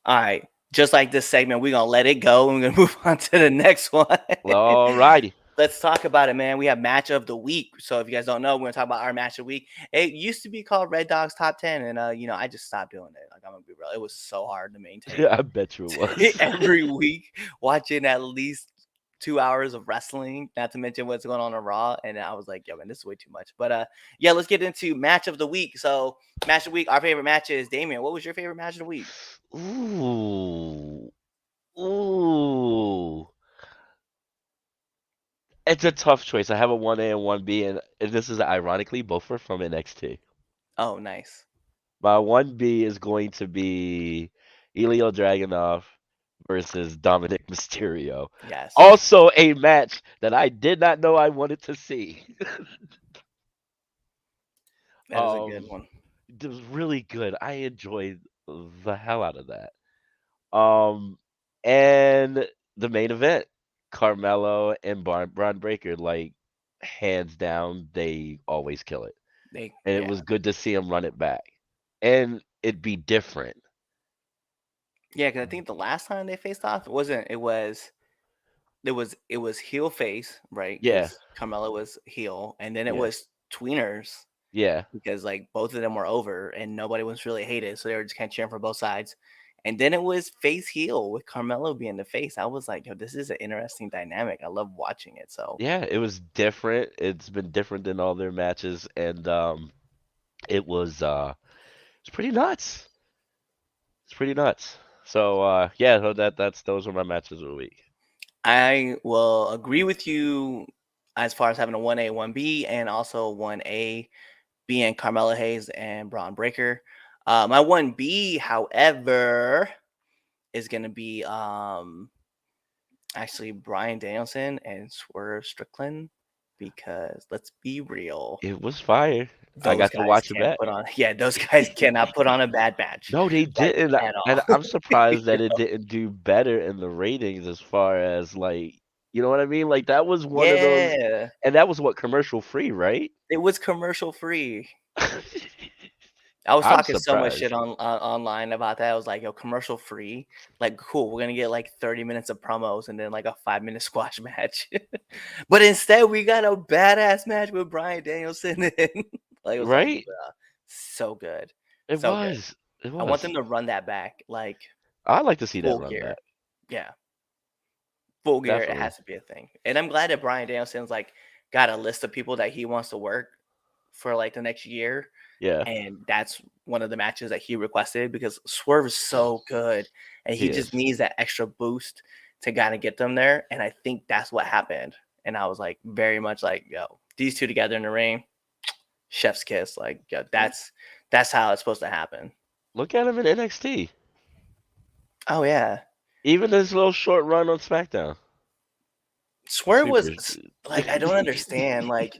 all right. Just like this segment, we're gonna let it go and we're gonna move on to the next one. Alrighty. Let's talk about it, man. We have match of the week. So if you guys don't know, we're gonna talk about our match of the week. It used to be called Red Dog's Top 10, and I just stopped doing it. Like, I'm gonna be real. It was so hard to maintain I bet you it was. every week watching at least 2 hours of wrestling, not to mention what's going on in Raw. And I was like, yo, man, this is way too much. But yeah, let's get into match of the week. So match of the week, our favorite match is Damien. What was your favorite match of the week? Ooh. Ooh. It's a tough choice. I have a 1A and 1B, and this is ironically both are from NXT. Oh, nice. My 1B is going to be Elio Dragunov versus Dominic Mysterio. Yes. Also a match that I did not know I wanted to see. That is a good one. It was really good. I enjoyed the hell out of that. Um, and the main event, Carmelo and Braun Breaker, like hands down, they always kill it. And it Yeah. was good to see him run it back. And it'd be different. Yeah, because I think the last time they faced off, it was heel face, right? Yeah, Because Carmelo was heel, and then it yeah, was tweeners yeah, because like both of them were over and nobody was really hated, so they were just kind of cheering for both sides. And then it was face heel with Carmelo being the face. I was like, yo, this is an interesting dynamic. I love watching it. So yeah. It was different. It's been different than all their matches, and it was it's pretty nuts. It's pretty nuts. So yeah, so that's those are my matches of the week. I will agree with you as far as having a 1A, 1B, and also 1A being Carmelo Hayes and Braun Breaker. My 1B, however, is gonna be actually Bryan Danielson and Swerve Strickland, because let's be real, It was fire. I those got to guys watch it can't back. put on those guys cannot put on a bad match, No, they like, didn't. at And all. I'm surprised that it didn't do better in the ratings as far as like, you know what I mean? Like that was one of those, Yeah, and that was what commercial free, right? it was commercial free. I was I'm talking so much shit surprised. on online about that. I was like, "Yo, commercial free, like, cool. We're gonna get like 30 minutes of promos and then like a 5-minute squash match." But instead, we got a badass match with Bryan Danielson, and like, it was like, Right? bruh, so good, It so good. was. It I want was. them to run that back, like I'd like to see that full run gear. back. Yeah, Full gear, it Definitely. has to be a thing. And I'm glad that Brian Danielson's like got a list of people that he wants to work for like the next year. Yeah, And that's one of the matches that he requested because Swerve is so good and he he just is. needs that extra boost to kind of get them there. And I think that's what happened. And I was like, very much like, yo, these two together in the ring, chef's kiss. Like, yo, that's how it's supposed to happen. Look at him in NXT. Oh yeah. Even his little short run on SmackDown. Swerve Super. was like, I don't understand like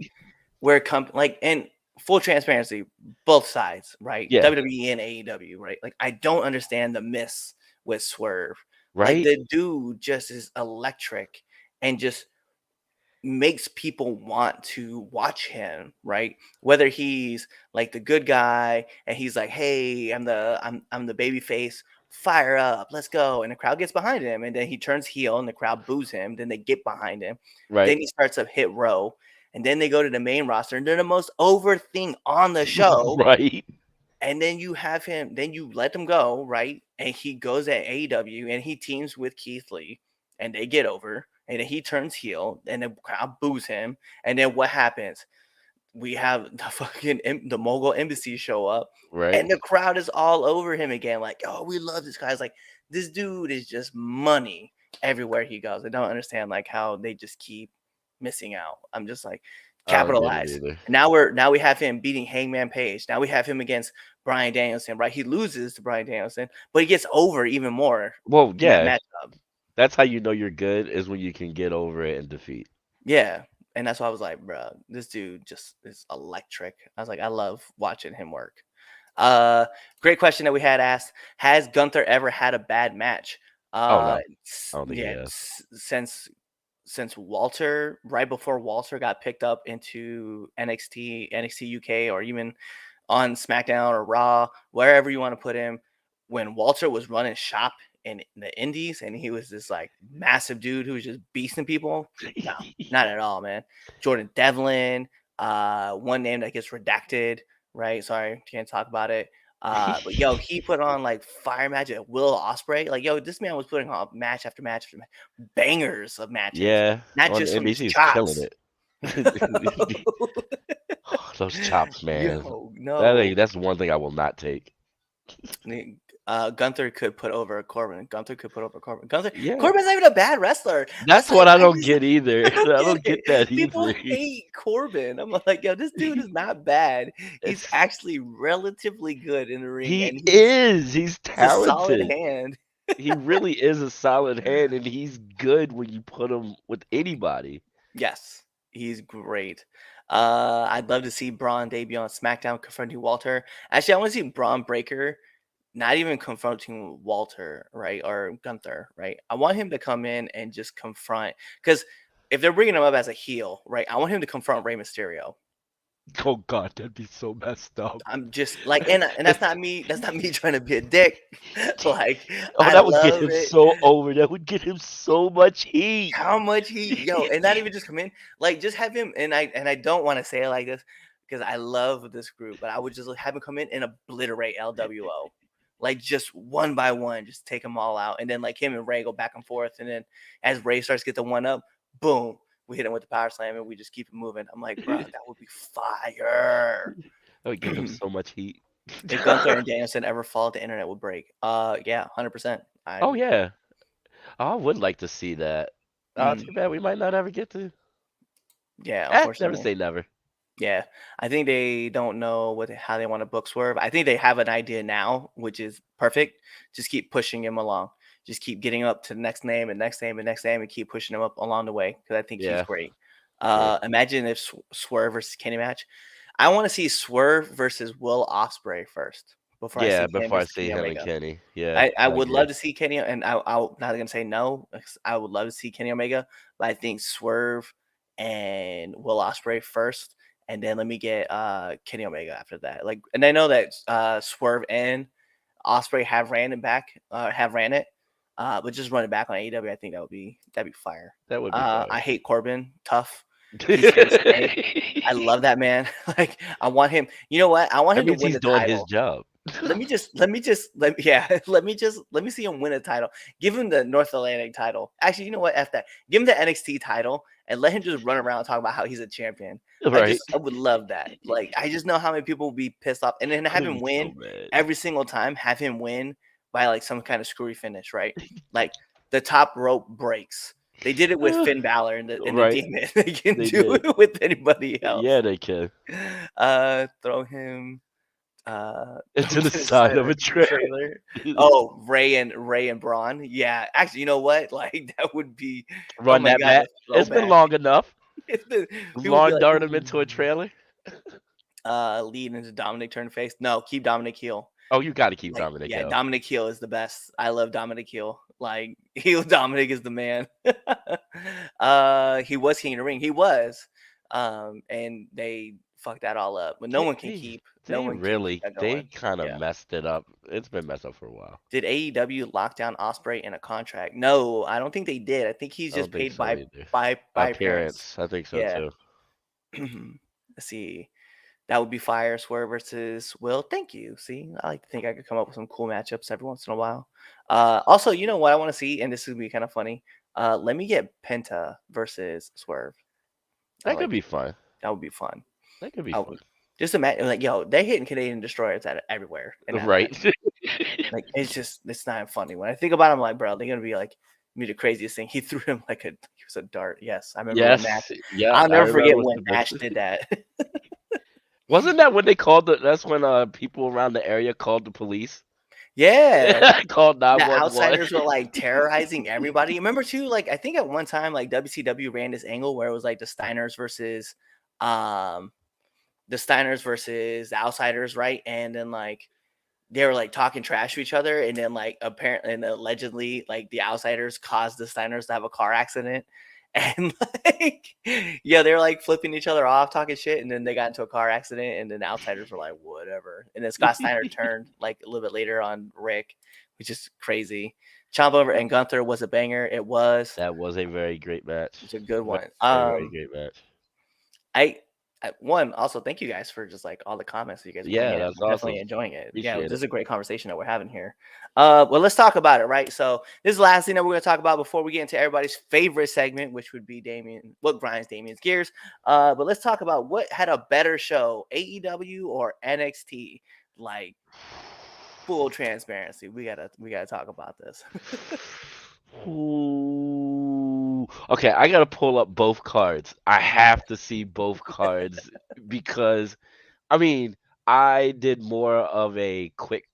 where like in full transparency, both sides, right? Yeah, WWE and AEW, right? Like I don't understand the miss with Swerve. Like right? the dude just is electric and just makes people want to watch him, right? Whether he's like the good guy and he's like, "Hey, I'm the baby face, fire up, let's go." And the crowd gets behind him and then he turns heel and the crowd boos him, then they get behind him. Then Right. he starts a hit row and then they go to the main roster and they're the most over thing on the show. Right. And then you have him, then you let him go, right? And he goes at AEW and he teams with Keith Lee and they get over. And then he turns heel and the crowd boos him. And then what happens? We have the fucking the Mogul Embassy show up Right. and the crowd is all over him again. Like, oh, we love this guy. It's like, this dude is just money everywhere he goes. I don't understand like how they just keep missing out. I'm just like, I don't get it capitalize. either. Now we have him beating Hangman Page. Now we have him against Brian Danielson, right? He loses to Brian Danielson, but he gets over even more Well, in that yeah, matchup. that's how you know you're good is when you can get over it and defeat. Yeah. And that's why I was like, bro, this dude just is electric. I was like, I love watching him work. Great question that we had asked. Has Gunther ever had a bad match? Oh no, I don't think he Yeah, has. since Walter, right before Walter got picked up into NXT UK, or even on SmackDown or Raw, wherever you want to put him, when Walter was running shop in the Indies and he was this like massive dude who was just beasting people. No, not at all, man. Jordan Devlin, one name that gets redacted, right? Sorry, can't talk about it. But yo, he put on like fire match at Will Ospreay. Like, yo, this man was putting on match after match after match, bangers of matches, Yeah, not on just from his NBC he's killing chops. it. Those chops, man. Yo, no. That's one thing I will not take. Gunther could put over Corbin. Gunther could put over Corbin. Yeah, Corbin's not even a bad wrestler. that's Like, what I don't get either. I I don't get don't get it. that People either. hate Corbin. I'm like, yo, this dude is not bad. He's It's actually relatively good in the ring, he and is. He's he's a solid talented. hand. He really is a solid hand, and he's good when you put him with anybody. Yes, he's great. I'd love to see Braun debut on SmackDown confronting Walter. Actually, I want to see Braun Breaker not even confronting Walter, right? Or Gunther, right? I want him to come in and just confront, because if they're bringing him up as a heel, right? I want him to confront Rey Mysterio. Oh God, that'd be so messed up. I'm just like, and that's not me. That's not me trying to be a dick. Like, Oh, I that would get love him it. so over. That would get him so much heat. How much and not even just come in, like just have him. And I don't want to say it like this because I love this group, but I would just have him come in and obliterate LWO. Like just one by one, just take them all out, and then like him and Ray go back and forth, and then as Ray starts to get the one up, boom, we hit him with the power slam, and we just keep it moving. I'm like, bro, that would be fire. That would give him so much heat. If Gunther and Danielson ever fall, the internet would break. Yeah, 100%. Oh yeah, I would like to see that. Too bad we might not ever get to. Yeah, Never unfortunately. say never. Yeah, I think they don't know how they want to book Swerve. I think they have an idea now, which is perfect. Just keep pushing him along. Just keep getting up to the next name and next name and next name, and keep pushing him up along the way because I think he's Yeah, great. true. Imagine if Swerve versus Kenny match. I want to see Swerve versus Will Ospreay first before I Yeah, see him before I versus see Kenny him and Omega. Kenny. Yeah, I I would agree. love to see Kenny, and I'm not gonna say no. I would love to see Kenny Omega, but I think Swerve and Will Ospreay first, and then let me get Kenny Omega after that. Like, and I know that Swerve and Ospreay have ran it back, but just run it back on AEW. I think that'd be fire. That would be fire. I hate Corbin, tough. He's here to stay. I love that man. Like, I want him. You know what? I want That him to means win he's the doing his title. job. yeah, let me see him win a title. Give him the North Atlantic title. Actually, you know what? F that. Give him the NXT title and let him just run around and talk about how he's a champion. Right. I would love that. Like, I just know how many people would be pissed off, and then I'm have gonna him be so win mad. every single time. Have him win by like some kind of screwy finish, right? Like the top rope breaks. They did it with Finn Balor and the Right. Demon. They can They do did. it with anybody else. Yeah, they can. Throw him Into the into the side side of of a a trailer. trailer. Oh, Ray and Braun. Yeah, actually, you know what? Like that would be. Oh Run my that god, back. the It's been throwback. long enough. It's been, people would be Lawn like, dart him into a ooh. trailer. Lead into Dominic turn face. No, keep Dominic heel. Oh, you got to keep Like, Dominic yeah, Hill. Dominic heel is the best. I love Dominic heel. Like heel Dominic is the man. He was king of the ring. He was. And they fucked that all up. But no They one can keep really, that they going. kind of Yeah. messed it up. It's been messed up for a while. Did AEW lock down Osprey in a contract? No, I don't think they did. I think he's I don't just think paid so either. by appearance. Appearance, I think so Yeah. too. Let's see. That would be Fire Swerve versus Will. Thank you. See, I like to think I could come up with some cool matchups every once in a while. Also, you know what I want to see, and this would be kind of funny. Let me get Penta versus Swerve. I That could like be fun. that would be fun. That could be I fun. would just imagine like yo, they hitting Canadian destroyers at everywhere in that Right. match. Like it's not funny. When I think about it, I'm like, bro, they're gonna be like me the craziest thing. He threw him like he was a dart. Yes, I remember when Nash. Yes. Yeah, I'll I never remember forget with when the Nash bitches. did that. Wasn't that when they called the? That's when people around the area called the police. Yeah. Called The 911. outsiders were like terrorizing everybody. Remember too, like I think at one time, like WCW ran this angle where it was like um the Steiners versus the outsiders, right? And then like they were like talking trash to each other, and then like apparently and allegedly like the outsiders caused the Steiners to have a car accident. And like yeah, they were like flipping each other off, talking shit, and then they got into a car accident, and then the outsiders were like, whatever. And then Scott Steiner turned like a little bit later on Rick, which is crazy. Ciampa and Gunther was a banger. It was. That was a very great match. It's a good Very, one. very great match. I one also thank you guys for just like all the comments that you guys bring Yeah, in. that's I'm awesome. definitely enjoying it. Yeah, Appreciate this it. is a great conversation that we're having here. Well, let's talk about it, right? So this is the last thing that we're gonna talk about before we get into everybody's favorite segment, which would be what grinds Damien's gears. But let's talk about what had a better show, AEW or NXT. Like full transparency, we gotta talk about this. Ooh. Okay, I gotta pull up both cards. I have to see both cards because I mean, I did more of a quick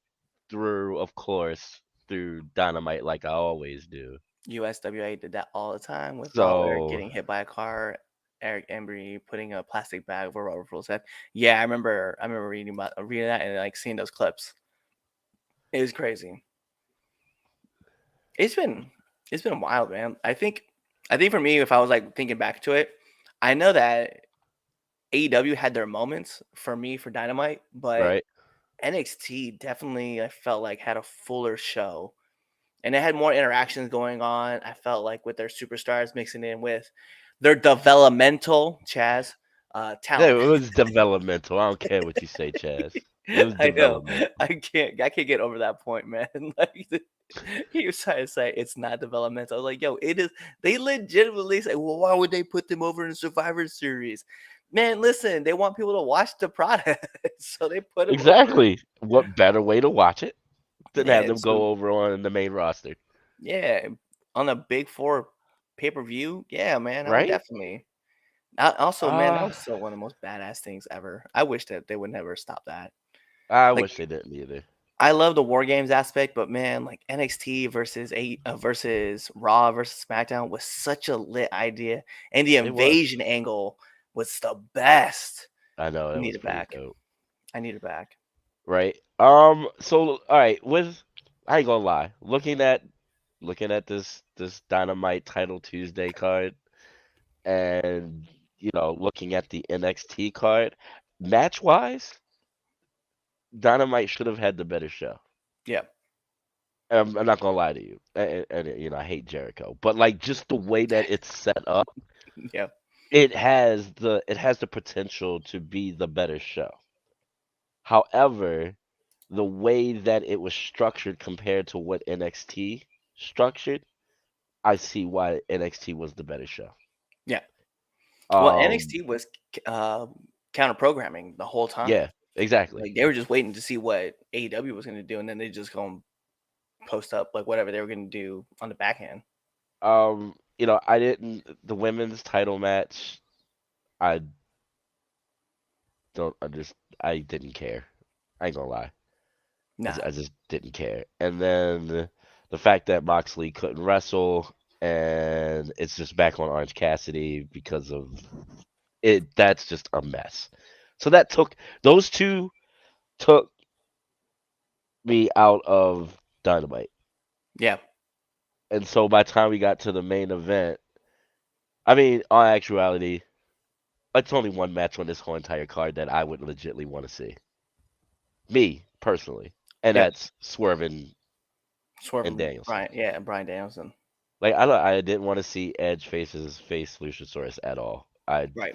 through, of course, through Dynamite like I always do. USWA did that all the time with Lawler So, getting hit by a car, Eric Embry putting a plastic bag over Robert Rule's head. Yeah, I remember reading that and like seeing those clips. It was crazy. It's been wild, man. I think for me, if I was like thinking back to it, I know that AEW had their moments for me for Dynamite, but right? NXT definitely I felt like had a fuller show. And they had more interactions going on. I felt like with their superstars mixing in with their developmental Chaz Yeah, it talent. was developmental. I don't care what you say, Chaz. It was I know. developmental. I can't get over that point, man. Like he was trying to say it's not developmental. I was like, yo, it is. They legitimately say, well, why would they put them over in Survivor Series? Man, listen, they want people to watch the product, so they put them over. Exactly. What better way to watch it than have Man, them so go over on the main roster, yeah, on a big four pay-per-view, yeah, man, I would right? definitely. Also, man, that Uh, was still one of the most badass things ever. I wish that they would never stop that. I Like, wish they didn't either. I love the war games aspect, but man, like NXT versus Raw versus SmackDown was such a lit idea, and the It was. invasion angle was the best. I know I that need was it pretty back. dope, I need it back. right? So all right, with I ain't gonna lie, looking at this Dynamite Title Tuesday card, and looking at the NXT card, match wise, Dynamite should have had the better show. Yeah, I'm not gonna lie to you, and I hate Jericho, but like just the way that it's set up, yeah, it has the potential to be the better show. However, the way that it was structured compared to what NXT structured, I see why NXT was the better show. Yeah. Well, Um, NXT was uh, counter programming the whole time. yeah, exactly. Like they were just waiting to see what AEW was going to do, and then they just go and post up like whatever they were going to do on the back end. I didn't the women's title match. I don't understand. I didn't care. I ain't gonna lie. Nah. I just didn't care. And then the fact that Moxley couldn't wrestle and it's just back on Orange Cassidy because of it. That's just a mess. So those two took me out of Dynamite. Yeah. And so by the time we got to the main event, I mean, on actuality, it's only one match on this whole entire card that I would legitly want to see. Me, personally. And Yep. that's Swerve and Swerving Danielson. Brian. Yeah, Brian Danielson. Like I didn't want to see Edge face Luchasaurus at all. Right.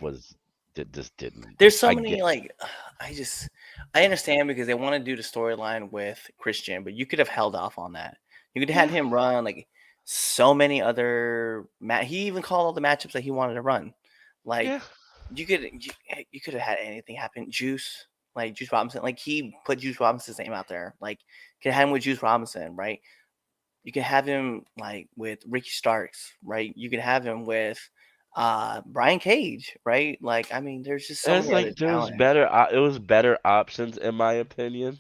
Just didn't. There's so I many get like I understand because they want to do the storyline with Christian, but you could have held off on that. You could have yeah had him run like so many other he even called all the matchups that he wanted to run. Like yeah you could have had anything happen. Juice Robinson, like he put Juice Robinson's name out there. Like could have him with Juice Robinson, right? You can have him like with Ricky Starks, right? You can have him with Brian Cage, right? Like I mean, there's just so it's many other like there was talent. it was better options in my opinion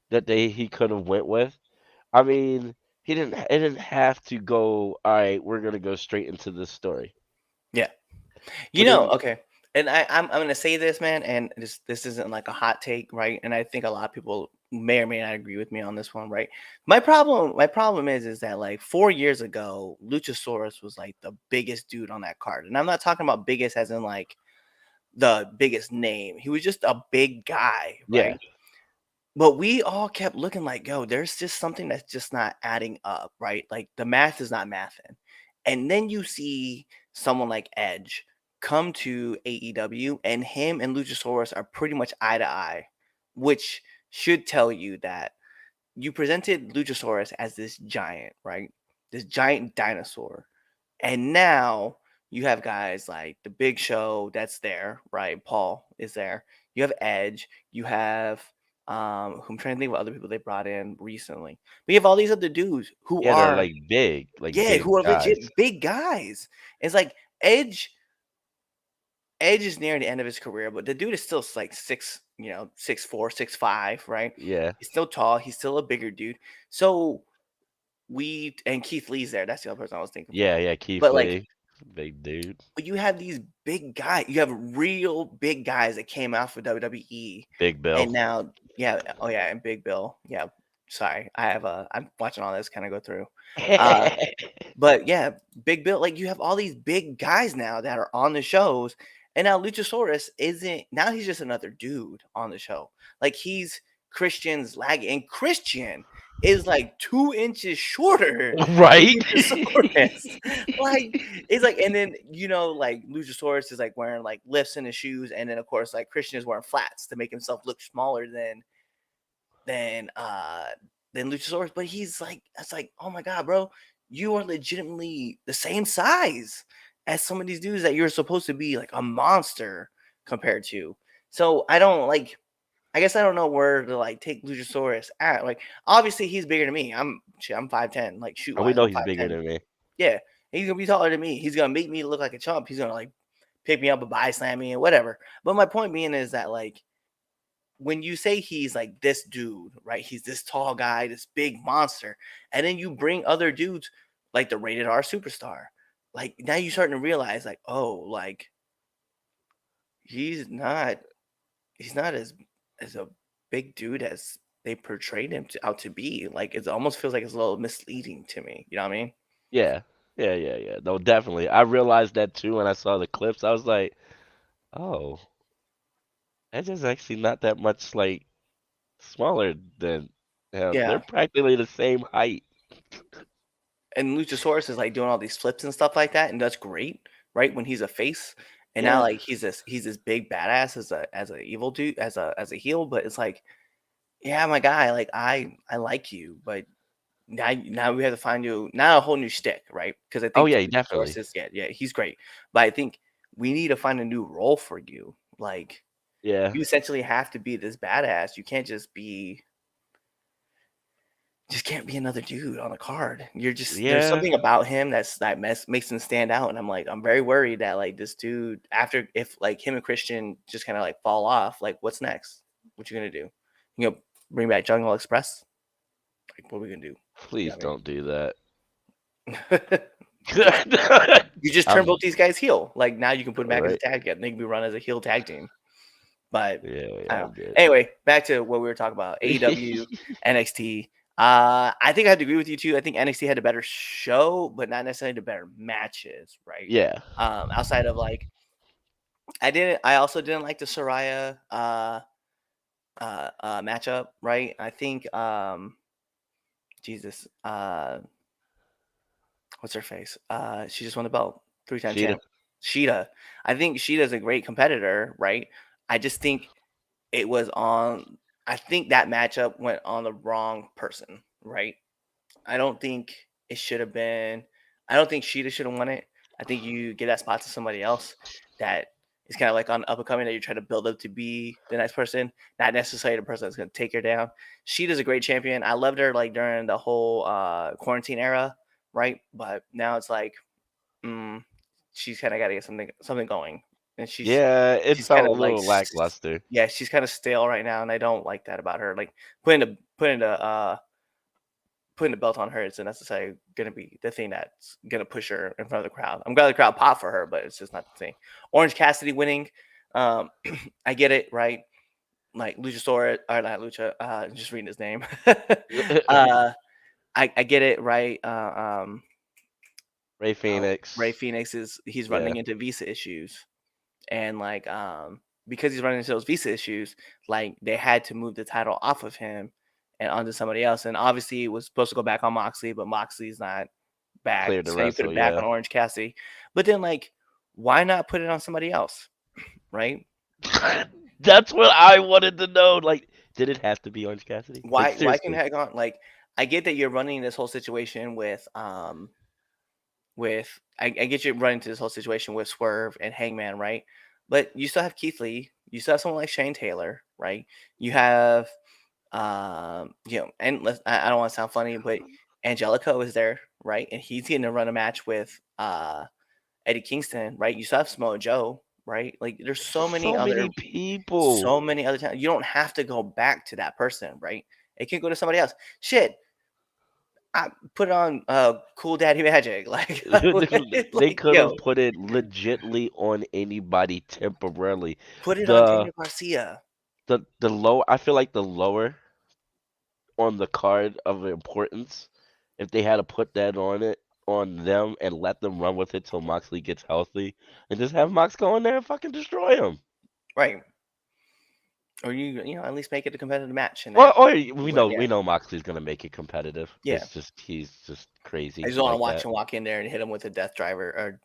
that he could have went with. I mean it didn't have to go. All right, we're gonna go straight into this story. Yeah. Put in Okay. And I'm gonna say this, man, and this isn't like a hot take, right? And I think a lot of people may or may not agree with me on this one, right? My problem is that like 4 years ago, Luchasaurus was like the biggest dude on that card. And I'm not talking about biggest as in like the biggest name. He was just a big guy, yeah right? But we all kept looking like, yo, there's just something that's just not adding up, right? Like the math is not mathing. And then you see someone like Edge come to AEW, and him and Luchasaurus are pretty much eye to eye, which should tell you that you presented Luchasaurus as this giant, right? This giant dinosaur. And now you have guys like the Big Show that's there, right? Paul is there. You have Edge. You have who I'm trying to think of other people they brought in recently. But you have all these other dudes who yeah they're are like yeah, big who are guys. legit big guys. It's like Edge is near the end of his career, but the dude is still like 6'4", 6'5", right? Yeah He's still tall. He's still a bigger dude. So and Keith Lee's there. That's the other person I was thinking for. yeah Keith But like, Lee, big dude, but you have these big guys. You have real big guys that came out for WWE, Big Bill. and now, yeah, oh yeah, and Big Bill. Yeah, sorry, I'm watching all this kind of go through. Uh, but yeah, Big Bill. Like you have all these big guys now that are on the shows, and now Luchasaurus isn't. Now he's just another dude on the show. Like he's Christian's lag, and Christian is like 2 inches shorter than Right? Luchasaurus. Like it's like, and then like Luchasaurus is like wearing like lifts in his shoes, and then of course like Christian is wearing flats to make himself look smaller than uh than Luchasaurus. But he's like, it's like, oh my god, bro, you are legitimately the same size as some of these dudes that you're supposed to be like a monster compared to. So I guess I don't know where to like take Luchasaurus at. Like, obviously he's bigger than me. I'm 5'10", like shoot And we wise, know I'm he's bigger 5'10". than me. Yeah, he's gonna be taller than me. He's gonna make me look like a chump. He's gonna like pick me up and body slam me and whatever. But my point being is that like when you say he's like this dude, right? He's this tall guy, this big monster, and then you bring other dudes like the rated R superstar. Like now you're starting to realize, like, oh, like he's not as a big dude as they portrayed him out to be. Like it almost feels like it's a little misleading to me. You know what I mean? Yeah. Yeah. No, definitely. I realized that too when I saw the clips. I was like, oh, that's just actually not that much like smaller than him. They're Yeah. practically the same height. And Luchasaurus is like doing all these flips and stuff like that, and that's great, right? When he's a face, and now Yeah. like he's this big badass as a evil dude, as a heel. But it's like yeah, my guy, like I like you, but now we have to find you now a whole new stick, right? Because I Oh think yeah, the definitely. sources, yeah, he's great, but I think we need to find a new role for you. Like Yeah. you essentially have to be this badass. You can't just can't be another dude on a card. You're just there's Yeah. something about him makes him stand out, and I'm like I'm very worried that like this dude after if like him and Christian just kind of like fall off, like what's next? What you gonna do? You know, bring back Jungle Express? Like what are we gonna do? You Please know what don't do that. I mean? You just turn I'm both these guys heel. Like now you can put them back as a right. tag team. They can be run as a heel tag team. But Yeah, I yeah, don't know. I'm good. Anyway, back to what we were talking about. AEW, NXT. I think I have to agree with you too. I think NXT had a better show, but not necessarily the better matches, right? Yeah. Outside of like I also didn't like the Soraya matchup, right? I think Jesus, what's her face? She just won the belt, three-time Cheetah. champ. Sheeta. I think Sheeta's a great competitor, right? I just think it was on. I think that matchup went on the wrong person, right? I don't think it should have been. I don't think Sheeta should have won it. I think you give that spot to somebody else that is kind of like on up and coming that you're trying to build up to be the next person, not necessarily the person that's going to take her down. Sheeta's a great champion. I loved her like during the whole quarantine era, right? But now it's like mm, she's kind of got to get something going, and Yeah, it she's kind felt a of like little lackluster. yeah, she's kind of stale right now, and I don't like that about her. Like putting the belt on her isn't necessarily going to be the thing that's going to push her in front of the crowd. I'm glad the crowd popped for her, but it's just not the thing. Orange Cassidy winning, um, I get it, right? Like Luchasaurus, or not Lucha, just reading his name. uh, I get it, right? Ray Ray Phoenix. Phoenix he's Yeah. running into visa issues, and like because he's running into those visa issues, like they had to move the title off of him and onto somebody else. And obviously, it was supposed to go back on Moxley, but Moxley's not back, Cleared the so you put wrestle, it back yeah. on Orange Cassidy. But then, like, why not put it on somebody else, right? That's what I wanted to know. Like, did it have to be Orange Cassidy? Like, Why can seriously. it on like? I get that you're running this whole situation with I get you running into this whole situation with Swerve and Hangman, right? But you still have Keith Lee, you still have someone like Shane Taylor, right? You have and I don't want to sound funny, but Angelico is there, right? And he's getting to run a match with Eddie Kingston, right? You still have Samoa Joe, right? Like there's So many people. so many other times. You don't have to go back to that person, right? It can go to somebody else. Shit, I put it on Cool Daddy Magic. Like, They like could have yo, put it legitly on anybody temporarily. put it on The Daniel Garcia. the low I feel like the lower on the card of importance, if they had to put that on them and let them run with it till Moxley gets healthy, and just have Mox go in there and fucking destroy him. Right. Or at least make it a competitive match and then Or you win. we Yeah. know Moxley's gonna make it competitive. Yeah. It's just he's just I crazy just want to like watch that. him walk in there and hit him with a Death Driver or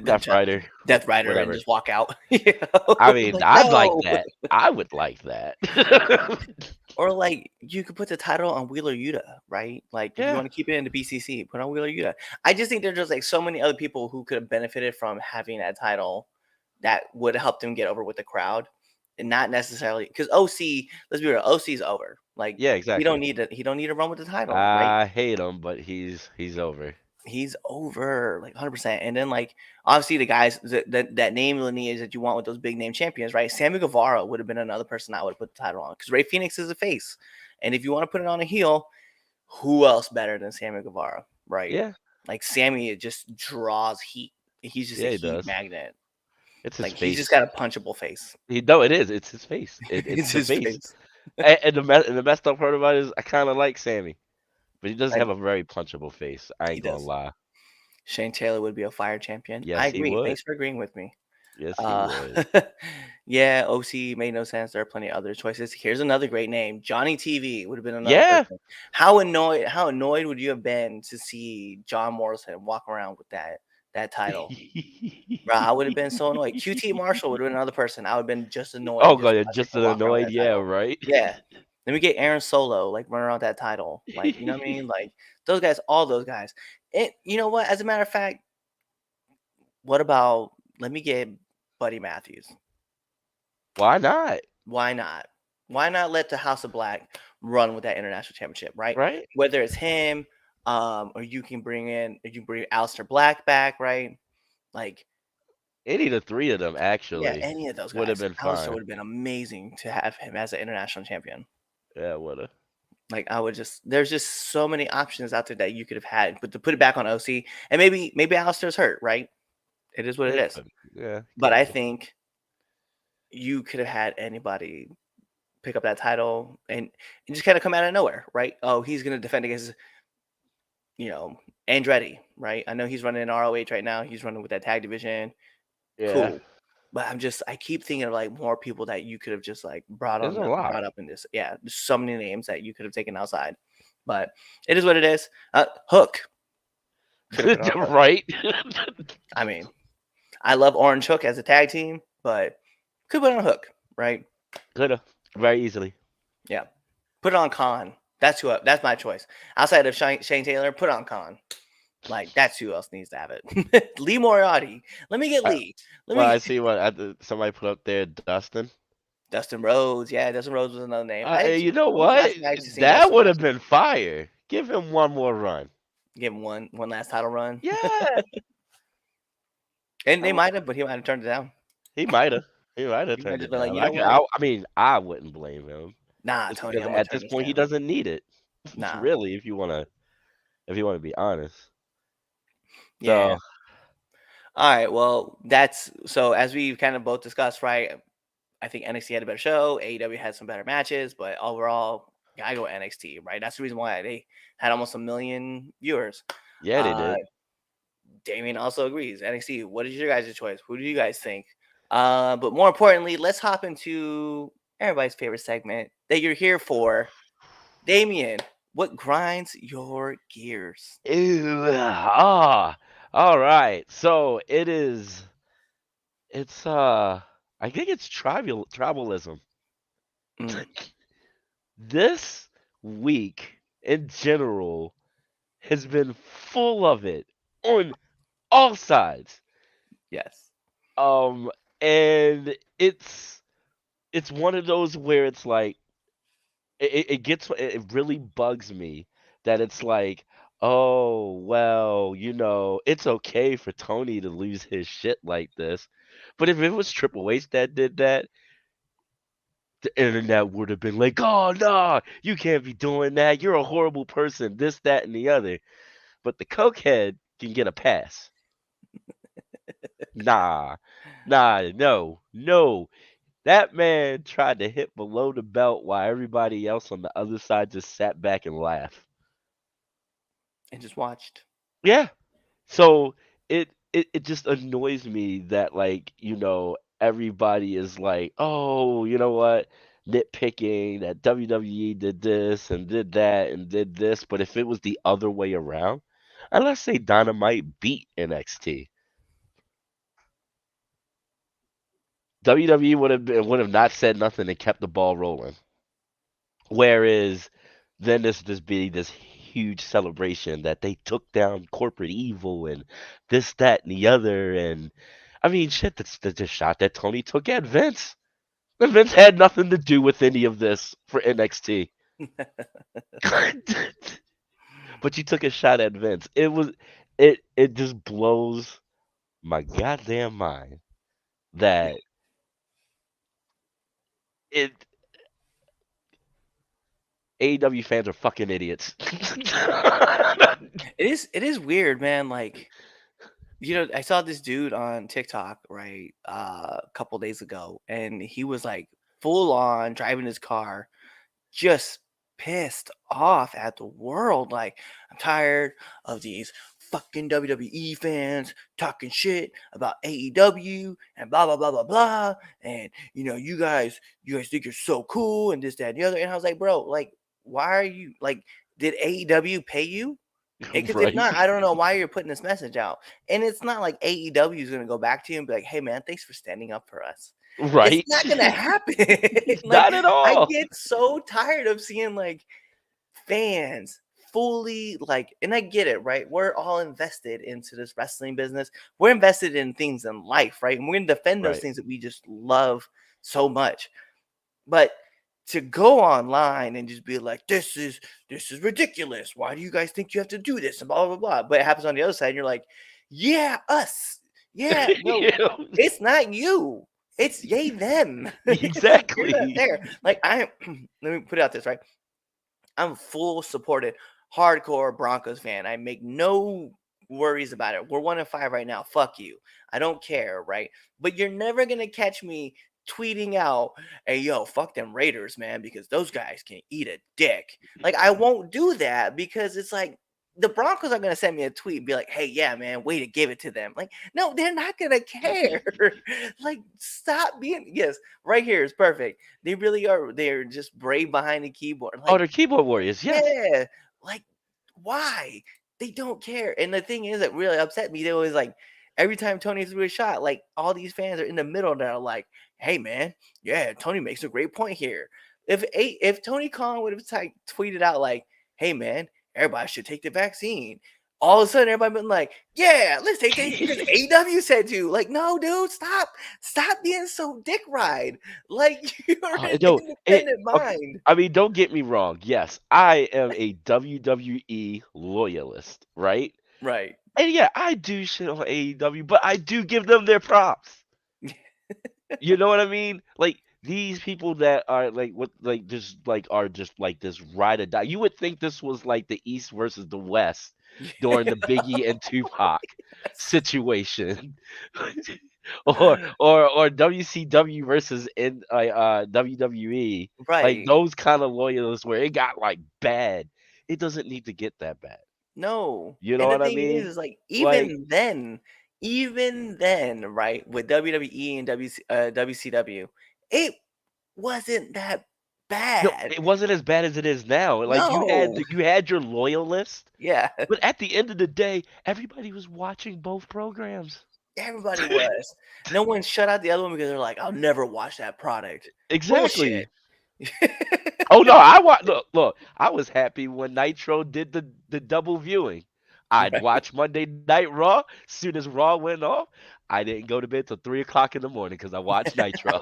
Death Rider, Death Rider and whatever. just walk out. I mean, Like, I'd like no. that. I would like that. Or like you could put the title on Wheeler Yuta, right? Like if you Yeah. want to keep it in the BCC, put on Wheeler Yuta. I just think there's just like so many other people who could have benefited from having that title that would help them get over with the crowd, and not necessarily because OC. Let's be real, OC's over. Like Yeah, he don't exactly. need to. He don't need to run with the title, right? I hate him, but he's over. He's over like 100%. And then like obviously the guys that name lineage that you want with those big name champions, right? Sammy Guevara would have been another person I would have put the title on because Ray Phoenix is a face, and if you want to put it on a heel, who else better than Sammy Guevara, right? Yeah, Like Sammy, it just draws heat. He's just a yeah, he heat does. magnet. It's his Like he's just got face. a punchable face. He no, it is. It's his face. It's It's the his face. face. And the messed up part about it is I kind of like Sammy, but he does I, have a very punchable face. I he ain't gonna does. lie. Shane Taylor would be a fire champion. I Yes, he agree. would. Thanks for agreeing with me. Yes, he Uh, would. yeah, OC made no sense. There are plenty of other choices. Here's another great name. Johnny TV would have been another Yeah. person. How annoyed would you have been to see John Morrison walk around with that title? Bro, I would have been so annoyed. QT Marshall would have been another person. I would have been just annoyed Oh just god, you're watching just him an walk around with annoyed. that Yeah, title. right. Yeah. Let me get Aaron Solo, like running around that title. Like, you know what I mean? Like those guys, all those guys. And you know what? As a matter of fact, what about let me get Buddy Matthews? Why not? Why not? Why not let the House of Black run with that international championship, right? Right? Whether it's him, or you can bring Aleister Black back, right? Like, Any of the three of them yeah, actually any of those would have guys. been Aleister fine. would have been amazing to have him as an international champion. Yeah, would have. Like there's just so many options out there that you could have had, but to put it back on OC, and maybe Alistair's hurt, right? It is what it It is. could. Yeah, But could I be. think you could have had anybody pick up that title and just kind of come out of nowhere, right? Oh, he's gonna defend against Andretti, right? I know he's running in ROH right now. He's running with that tag division. Yeah, Cool. But I keep thinking of like more people that you could have just like there's a lot. brought up in this. Yeah, there's so many names that you could have taken outside. But it is what it is. Hook could have put on Hook. Right? I mean, I love Orange Hook as a tag team, but could put on Hook, right? Could have very easily. Yeah. Put it on Khan. That's that's my choice. Outside of Shane Taylor, put on Khan. Like that's who else needs to have it. Lee Moriarty. Let me get Uh, Lee. Let well, me I get see what somebody put up there. Dustin. Dustin Rhodes. Yeah, Dustin Rhodes was another name. You know When was the what? last time I actually seen That Dustin would Rhodes? have been fire. Give him one more run. Give him one last title run. Yeah, And they I might have, but he might have turned it down. he might have. He might have He might turned just it been like, down. you know what? I mean, I wouldn't blame him. Nah, Just Tony, because I'm gonna at turn this this point he down. doesn't need it. Nah. Really, if you want to be honest. Yeah. So All right. Well, that's so as we kind of both discussed, right? I think NXT had a better show. AEW had some better matches, but overall, I go with NXT, right? That's the reason why they had almost 1 million viewers. yeah, they did. Damien also agrees. NXT, what is your guys' choice? Who do you guys think? But more importantly, let's hop into everybody's favorite segment that you're here for. Damien, what grinds your gears? Ew, all right. So it's I think it's tribalism. Mm, This week in general has been full of it on all sides. yes. Um and it's one of those where it's like it really bugs me that it's like, oh well, it's okay for Tony to lose his shit like this, but if it was Triple H that did that, the internet would have been like, oh no, you can't be doing that, you're a horrible person, this, that, and the other. But the cokehead can get a pass. Nah, no. That man tried to hit below the belt while everybody else on the other side just sat back and laughed. And just watched. Yeah. So it just annoys me that everybody is like, oh, you know what? Nitpicking that WWE did this and did that and did this, but if it was the other way around, and let's say Dynamite beat NXT, WWE would have not said nothing and kept the ball rolling. Whereas then this be this huge celebration that they took down corporate evil and this, that, and the other. And I mean, shit, that's the shot that Tony took at Vince. And Vince had nothing to do with any of this for NXT. But you took a shot at Vince. It just blows my goddamn mind that it AEW fans are fucking idiots. It is weird, man. Like, I saw this dude on TikTok, right, a couple days ago, and he was like full on driving his car, just pissed off at the world. Like, I'm tired of these fucking WWE fans talking shit about AEW and blah blah blah blah blah. And you guys think you're so cool and this, that, and the other. And I was like, bro, like, why are you like? Did AEW pay you? Because if Right? not, I don't know why you're putting this message out. And it's not like AEW is going to go back to you and be like, hey, man, thanks for standing up for us. It's Right? not gonna happen. Like, Not at I all. get so tired of seeing like fans fully like, and I get it, right? We're all invested into this wrestling business. We're invested in things in life, right? And we're gonna defend those Right. things that we just love so much. But to go online and just be like, this is ridiculous. Why do you guys think you have to do this? And blah blah blah. But it happens on the other side, and you're like, yeah, us. Yeah, no, You know? it's not you. It's yay them. You're not Exactly. there. Like I let me put it out this right. I'm full supported, hardcore Broncos fan. I make no worries about it. We're 1-5 right now. Fuck you. I don't care, right? But you're never gonna catch me tweeting out, "Hey, yo, fuck them Raiders, man, because those guys can eat a dick." Like I won't do that because it's like the Broncos are gonna send me a tweet and be like, "Hey, yeah, man, way to give it to them." Like, no, they're not gonna care. Like, stop being yes, right here is perfect. They really are. They're just brave behind the keyboard. Oh, Like, they're keyboard warriors. Yes. yeah, like why? They don't care. And the thing is that really upset me. They was like every time Tony threw a shot, like all these fans are in the middle that are like, "Hey man, yeah, Tony makes a great point here." If Tony Khan would have tweeted out like, "Hey man, everybody should take the vaccine," all of a sudden everybody been like, "Yeah, let's take the because AW said to." Like, no, dude, stop being so dick ride. Like you're an No, independent okay. mind, I mean, don't get me wrong. Yes, I am a WWE loyalist, right? right? And yeah, I do shit on AEW, but I do give them their props. You know what I mean? Like these people that are like what like just like are just like this ride or die. You would think this was like the East versus the West during the Biggie and Tupac situation. or WCW versus in WWE. Like Right. those kind of loyalists where it got like bad. It doesn't need to get that bad. No. You know And the what I thing mean? is like Like even then, right, with WWE and WCW, it wasn't that no, bad. it wasn't as bad as it is now. Like No. you had your loyalist. Yeah. But at the end of the day, everybody was watching both programs. Everybody was. No one shut out the other one because they're like, I'll never watch that product. Bullshit. Exactly. Oh no, I look, I was happy when Nitro did the double viewing. I'd Right. watch Monday Night Raw. Soon as Raw went off, I didn't go to bed till 3 o'clock in the morning because I watched Nitro.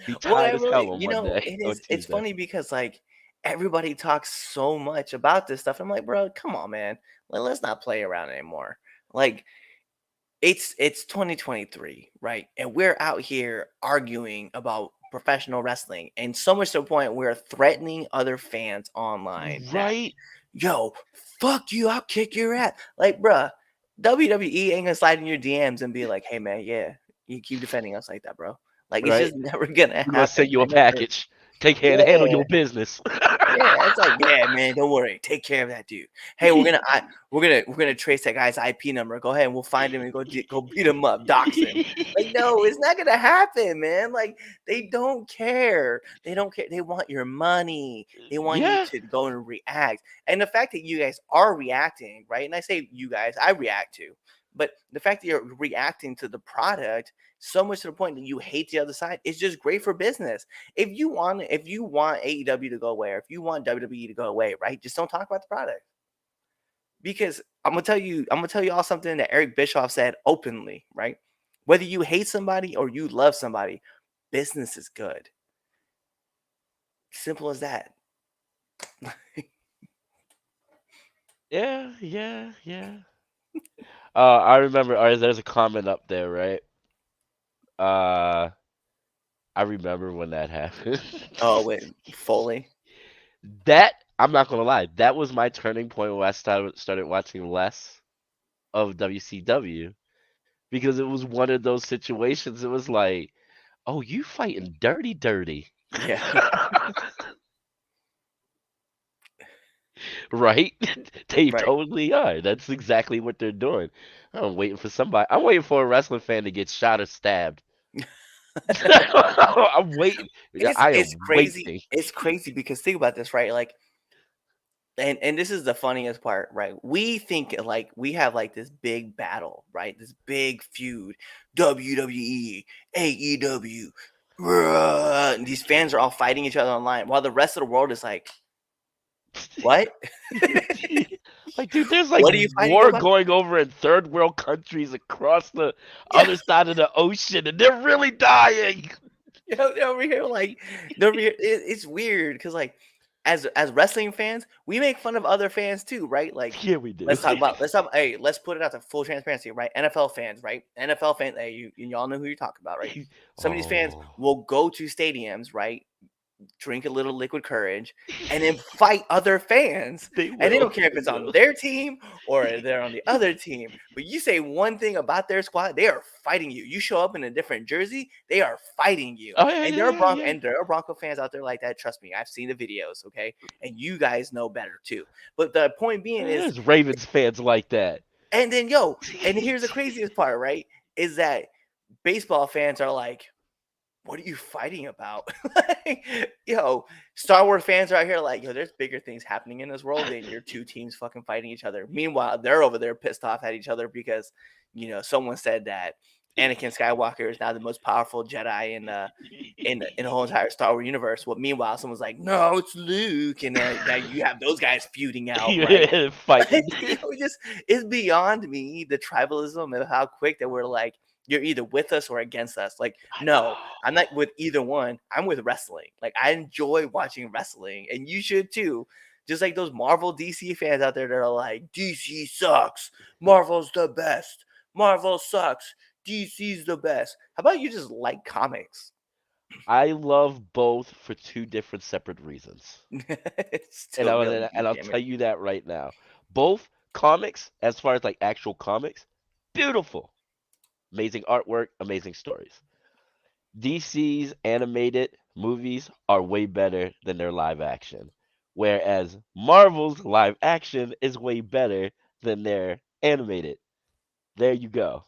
Be Well, tired as hell on on it's Tuesday. funny because like everybody talks so much about this stuff. I'm like, bro, come on, man. Let's not play around anymore. Like it's 2023, right? And we're out here arguing about professional wrestling, and so much to the point we're threatening other fans online that, Right? yo, fuck you, I'll kick your ass. Like, bruh, WWE ain't gonna slide in your DMs and be like, hey man, yeah, you keep defending us like that, bro. Like, it's Right? just never gonna We're gonna happen. send you a And package. Take care and handle yeah, your business. yeah, it's like, yeah, man, don't worry, take care of that dude. Hey, we're gonna trace that guy's IP number. Go ahead and we'll find him and go beat him up, dox him. Like, no, it's not gonna happen, man. Like, they don't care. They don't care. They want your money. They want you Yeah. to go and react. And the fact that you guys are reacting, right? And I say you guys, I react to, but the fact that you're reacting to the product so much to the point that you hate the other side is just great for business. If you want AEW to go away, or if you want WWE to go away, right? Just don't talk about the product. Because I'm gonna tell you all something that Eric Bischoff said openly, right? Whether you hate somebody or you love somebody, business is good. Simple as that. Yeah, yeah, yeah. I remember. There's a comment up there, right? Uh, I remember when that happened. Oh, wait, Foley. That I'm not gonna lie, that was my turning point where I started watching less of WCW because it was one of those situations. It was like, oh, you fighting dirty, dirty, Yeah, right? They right. totally are. That's exactly what they're doing. I'm waiting for somebody. I'm waiting for a wrestling fan to get shot or stabbed. I'm waiting. It's I it's am crazy. waiting. It's crazy because think about this, right? Like and this is the funniest part, right? We think like we have like this big battle, right? This big feud, WWE, AEW, and these fans are all fighting each other online, while the rest of the world is like, "What? Like, dude, there's like What are you fighting war about?" going over in third world countries across the Yeah, other side of the ocean, and they're really dying. they're over here like they're over here. It's weird because like as wrestling fans, we make fun of other fans too, right? Like Yeah, we do. let's talk. Hey, let's put it out to full transparency, right? NFL fans, right? NFL fans, hey, y'all know who you're talking about, right? Some of these fans Oh, will go to stadiums, right? Drink a little liquid courage, and then fight other fans. they And they will. don't care if They it's on will. their team or they're on the other team. But you say one thing about their squad, they are fighting you. You show up in a different jersey, they are fighting you. Oh yeah, And yeah, yeah, yeah. There are Bronco fans out there like that. Trust me, I've seen the videos, okay? And you guys know better too. But the point being is, There's Ravens fans like that. and then and here's the craziest part, right? Is that baseball fans are like, what are you fighting about? Like, Star Wars fans are out here like, there's bigger things happening in this world than your two teams fucking fighting each other. Meanwhile, they're over there pissed off at each other because, someone said that Anakin Skywalker is now the most powerful Jedi in the whole entire Star Wars universe. Well, meanwhile, someone's like, no, it's Luke, and now you have those guys feuding out, right? Fighting. It's beyond me the tribalism of how quick that we're like, you're either with us or against us. Like, no, I'm not with either one. I'm with wrestling. Like, I enjoy watching wrestling, and you should too. Just like those Marvel DC fans out there that are like, DC sucks. Marvel's the best. Marvel sucks. DC's the best. How about you just like comics? I love both for two different separate reasons. And Still milking you, I'll damn tell it. you that right now. Both comics, as far as like actual comics, beautiful. Amazing artwork, amazing stories. DC's animated movies are way better than their live action, whereas Marvel's live action is way better than their animated. There you go.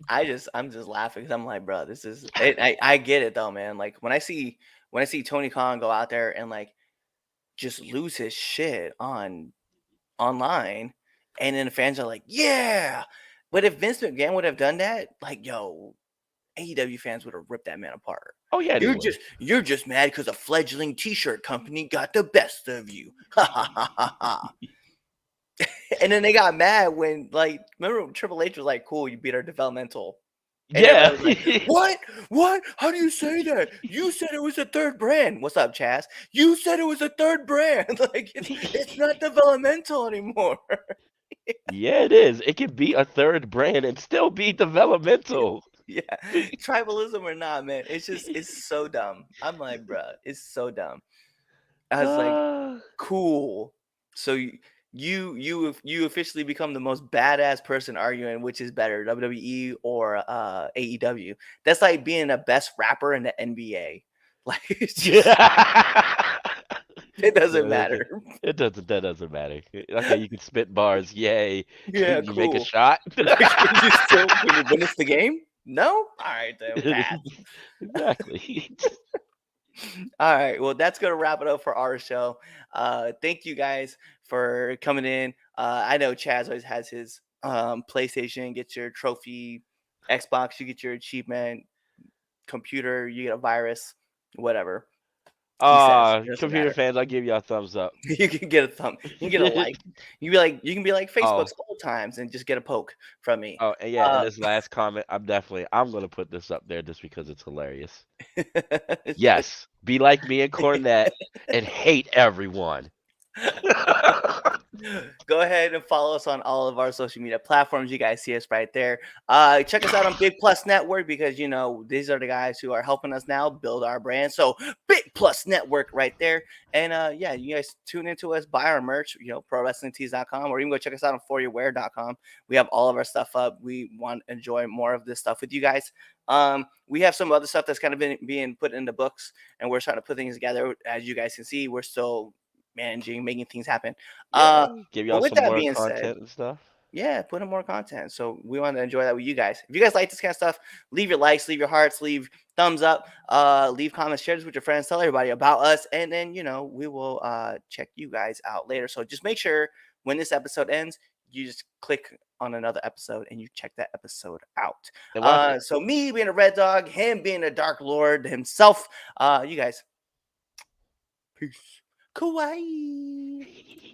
I'm just laughing because I'm like, bro, this is it. I get it though, man. Like when I see Tony Khan go out there and like just lose his shit online, and then the fans are like, yeah. But if Vince McMahon would have done that, like, AEW fans would have ripped that man apart. Oh yeah, they would. You're just mad because a fledgling T-shirt company got the best of you. Ha ha ha ha ha. And then they got mad when, like, remember when Triple H was like, "Cool, you beat our developmental," and Yeah. everybody was like, "What? What? How do you say that? You said it was a third brand. What's up, Chaz? You said it was a third brand. Like it's not developmental anymore." Yeah, it is. It can be a third brand and still be developmental. Yeah, tribalism or not, man, it's so dumb. I'm like, bruh, it's so dumb. I was like, Uh, cool. So you officially become the most badass person arguing which is better, WWE or AEW. That's like being the best rapper in the NBA. Like it's just yeah. it doesn't No, matter. it doesn't. That doesn't matter. Okay, you can spit bars. Yay. Yeah, Can you make a cool. shot? Can you win us the game? No? All right, then pass. Exactly. All right. Well, that's gonna wrap it up for our show. Thank you guys for coming in. I know Chaz always has his PlayStation, get your trophy, Xbox, you get your achievement, computer, you get a virus, whatever. He says it doesn't Computer matter. fans, I'll give you a thumbs up. You can get a thumb, you can get a like. You can be like Oh, Facebook's old times and just get a poke from me. oh, and yeah, and Uh, this last comment, I'm gonna put this up there just because it's hilarious. Yes, be like me and Cornette and hate everyone. Go ahead and follow us on all of our social media platforms. You guys see us right there. Check us out on Big Plus Network because these are the guys who are helping us now build our brand. So Big Plus Network right there. And yeah, you guys tune into us, buy our merch, prowrestlingtees.com, or even go check us out on foryourwear.com. We have all of our stuff up. We want to enjoy more of this stuff with you guys. We have some other stuff that's kind of been being put in the books, and we're trying to put things together. As you guys can see, we're still managing, making things happen. Yeah, give But y'all with some that more being said, content and stuff. yeah, put in more content. So we want to enjoy that with you guys. If you guys like this kind of stuff, leave your likes, leave your hearts, leave thumbs up, leave comments, share this with your friends, tell everybody about us, and then we will check you guys out later. So just make sure when this episode ends, you just click on another episode and you check that episode out. And watch it. So me being a red dog, him being a dark lord himself, you guys, peace. Kawaii.